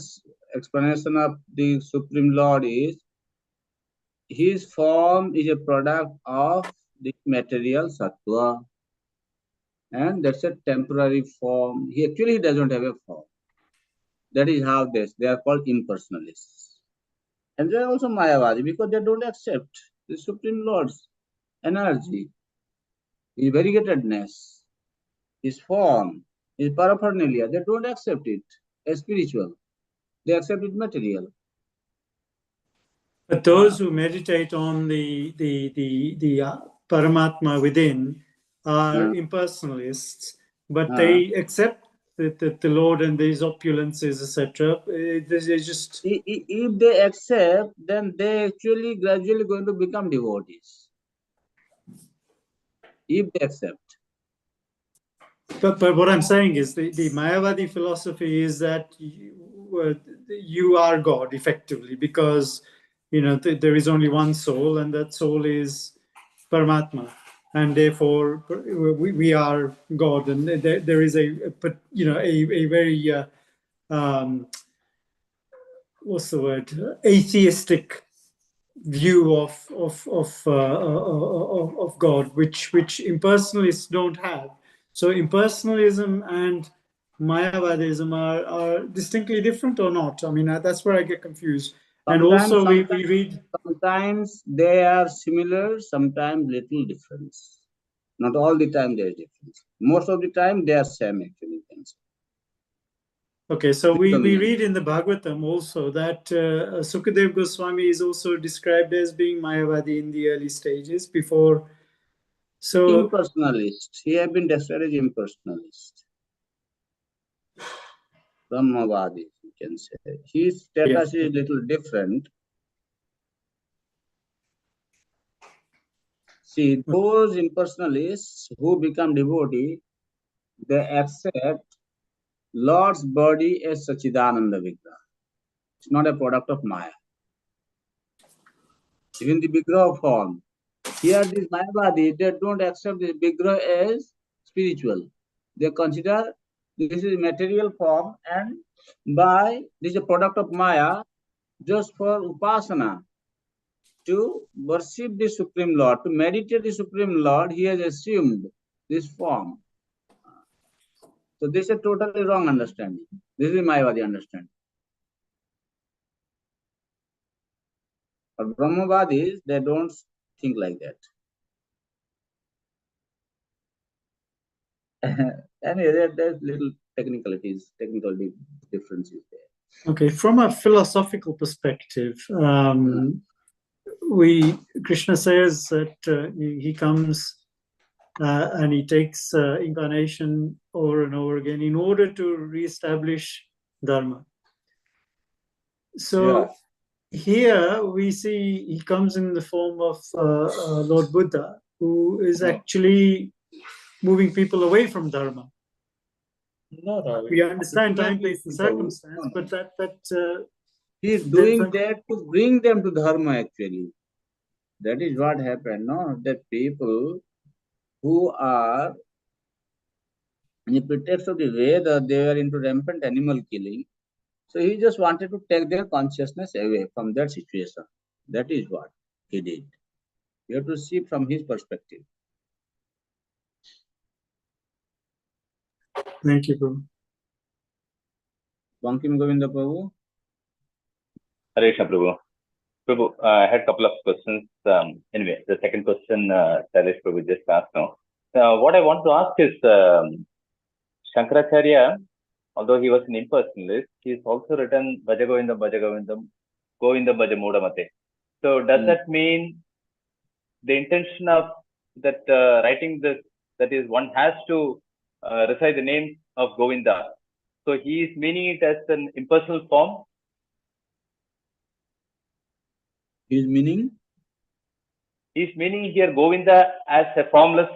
explanation of the Supreme Lord is his form is a product of the material sattva, and that's a temporary form. He doesn't have a form. That is how they are called impersonalists. And they are also Mayavadi because they don't accept the Supreme Lord's energy, his variegatedness, his form, his paraphernalia. They don't accept it as spiritual. They accept it material. but those who meditate on the Paramatma within are Uh, impersonalists, but uh, they accept the Lord and these opulences, etc. They just if they accept, then they actually gradually going to become devotees. If they accept. But what I'm saying is the Mayavadi philosophy is that you are God effectively, because there is only one soul, and that soul is Paramatma, and therefore we are God, and there is a very what's the word, atheistic view of God, which impersonalists don't have. So impersonalism and Mayavadism are distinctly different, or not? I mean, that's where I get confused. And Sometimes, also we sometimes, read. sometimes they are similar, sometimes little difference. Not all the time there is difference. Most of the time they are same actually. Okay, so we Predominant. read in the Bhagavatam also that Sukadev Goswami is also described as being Mayavadi in the early stages before. So Impersonalist. He have been described as impersonalist. Brahmavadi, you can say. His yeah. status is little different. See, those impersonalists who become devotee, they accept Lord's body as Sachidananda Vigraha. It's not a product of Maya. Even the Vigraha form. Here, this Mayavadi, they don't accept this Vigraha as spiritual. They consider this is material form, and by this is a product of Maya just for Upasana. To worship the Supreme Lord, to meditate the Supreme Lord, he has assumed this form. So this is a totally wrong understanding. This is Mayavadi understanding. But Brahmavadis, they don't think like that. Anyway, there's little technical differences there. Okay, from a philosophical perspective, Krishna says that he comes and he takes incarnation over and over again in order to reestablish dharma. So here we see he comes in the form of Lord Buddha, who is actually moving people away from dharma. No, no. We understand Explain time, this place, and thing, Prabhu. circumstance, No, no. but that He is there's doing that to bring them to dharma actually. That is what happened, no? That people who are in the pretext of the Veda, they were into rampant animal killing. So he just wanted to take their consciousness away from that situation. That is what he did. You have to see from his perspective. Thank you, Prabhu. Bankim Govinda Prabhu. Hare Krishna, Prabhu. Prabhu, I had a couple of questions. Anyway, the second question, Shailesh Prabhu just asked now. What I want to ask is, Shankaracharya, although he was an impersonalist, he has also written Bhaja Govindam, Govinda Bhaja Mudamate. So does that mean the intention of that writing this, that is, one has to recite the name of Govinda? So he is meaning it as an impersonal form? His meaning? He is meaning here Govinda as a formless.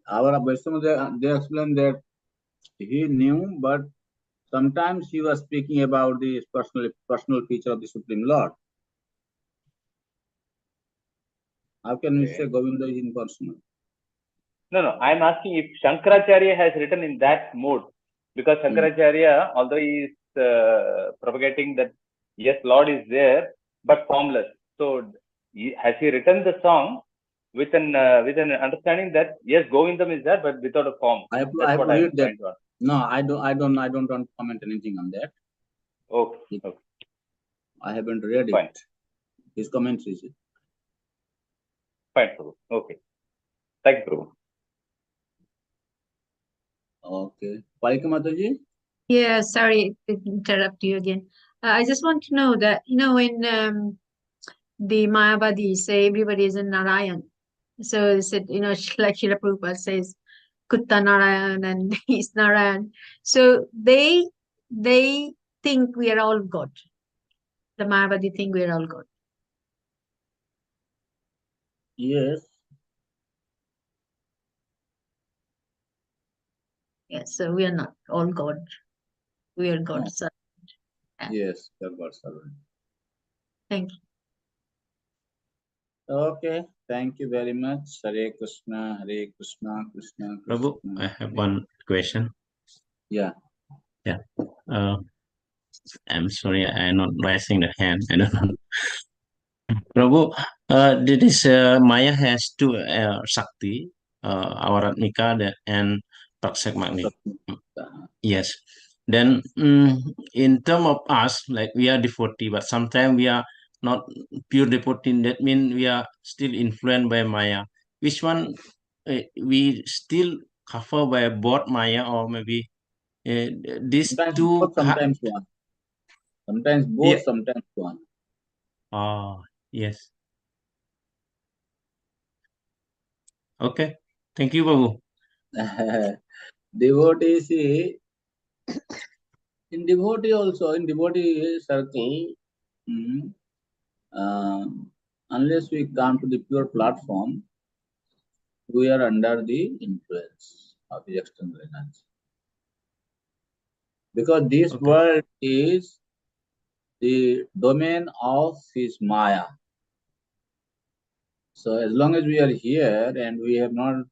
Our Vaishnava, they explain that he knew, but sometimes he was speaking about the personal feature of the Supreme Lord. How can we say Govinda is impersonal? No, I'm asking if Shankaracharya has written in that mode, because Shankaracharya, although he is propagating that yes, Lord is there, but formless. So has he written the song with an understanding that yes, Govindam is there, but without a form? I have to read that. No, I don't want to comment anything on that. Okay. I haven't read Fine. it. His commentary is it. Fine, Prabhu. Okay. Thank you, Prabhu. Okay. Palika Mataji? Yeah, sorry to interrupt you again. I just want to know that, when the Mayavadis say everybody is a Narayan, so they said, like Srila Prabhupada says, Kutta Narayan and he's Narayan. So they think we are all God. The Mayavadi think we are all God. Yes. Yes, so we are not all God. We are God's servant. Yes, we are God's servant. Thank you. Okay, thank you very much. Hare Krishna, Hare Krishna, Krishna Krishna. Prabhu, I have one question. Yeah. I'm sorry, I'm not raising the hand. I don't know. Prabhu, this Maya has two Shakti, Avaratmika and Praksak Magni. Yes. Then in term of us, like we are devotee, but sometimes we are not pure devotee. That means we are still influenced by Maya. Which one we still cover by both Maya, or maybe these Sometimes two? both, sometimes one. Sometimes both, sometimes one. Oh, yes. Okay. Thank you, Babu. Devotee, see, in devotee circle, unless we come to the pure platform, we are under the influence of the external energy. Because this world is the domain of his Maya. So as long as we are here and we have not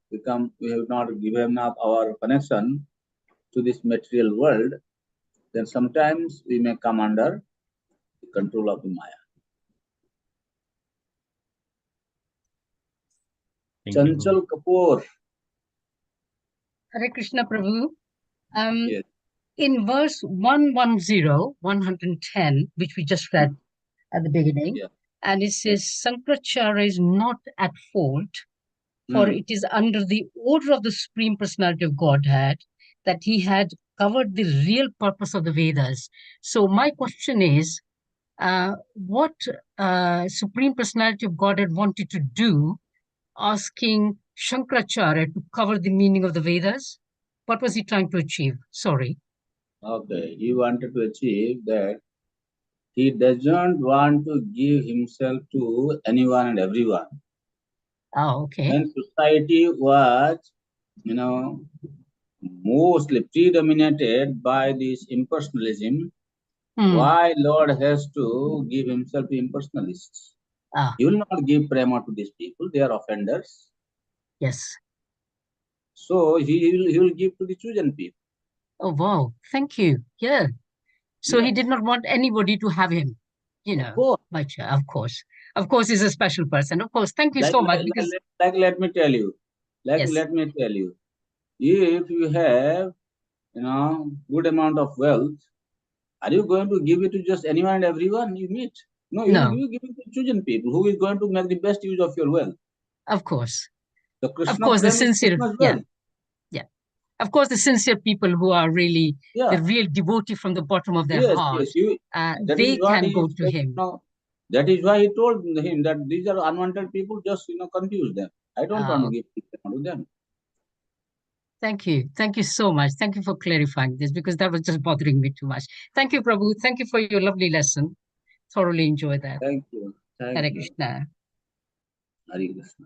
given up our connection to this material world, then sometimes we may come under the control of the Maya. Chanchal Kapoor. Hare Krishna Prabhu. Yes. In verse 110, 110, which we just read at the beginning, and it says, Sankracharya is not at fault, for it is under the order of the Supreme Personality of Godhead that he had covered the real purpose of the Vedas. So my question is, what Supreme Personality of Godhead wanted to do, asking Shankaracharya to cover the meaning of the Vedas? What was he trying to achieve? Sorry. Okay, he wanted to achieve that he doesn't want to give himself to anyone and everyone. Oh, okay. When society was you know, mostly predominated by this impersonalism. Why Lord has to give himself to impersonalists? He will not give prema to these people, they are offenders. Yes. So he will give to the chosen people. Oh, wow. Thank you. Yeah. So he Yes. did not want anybody to have him, you Of know, course. much. Of course. Of course, he's a special person. Of course. Thank you Like, so much. Because, let me tell you, yes. let me tell you, if you have, good amount of wealth, are you going to give it to just anyone and everyone you meet? No, No, you give it to chosen people who is going to make the best use of your wealth. of course. The Of Krishna course, the Prem is sincere. Krishna's Yeah. wealth. Yeah. Of course, the sincere people who are really the Yeah. real devotee from the bottom of their Yes, heart, yes. That is they why can he go to said, him. that is why he told him that these are unwanted people, just confuse them. I don't want to give them to them. Thank you. Thank you so much. Thank you for clarifying this because that was just bothering me too much. Thank you, Prabhu. Thank you for your lovely lesson. Thoroughly enjoyed that. Thank you. Thank Hare you. Krishna. Hare Krishna.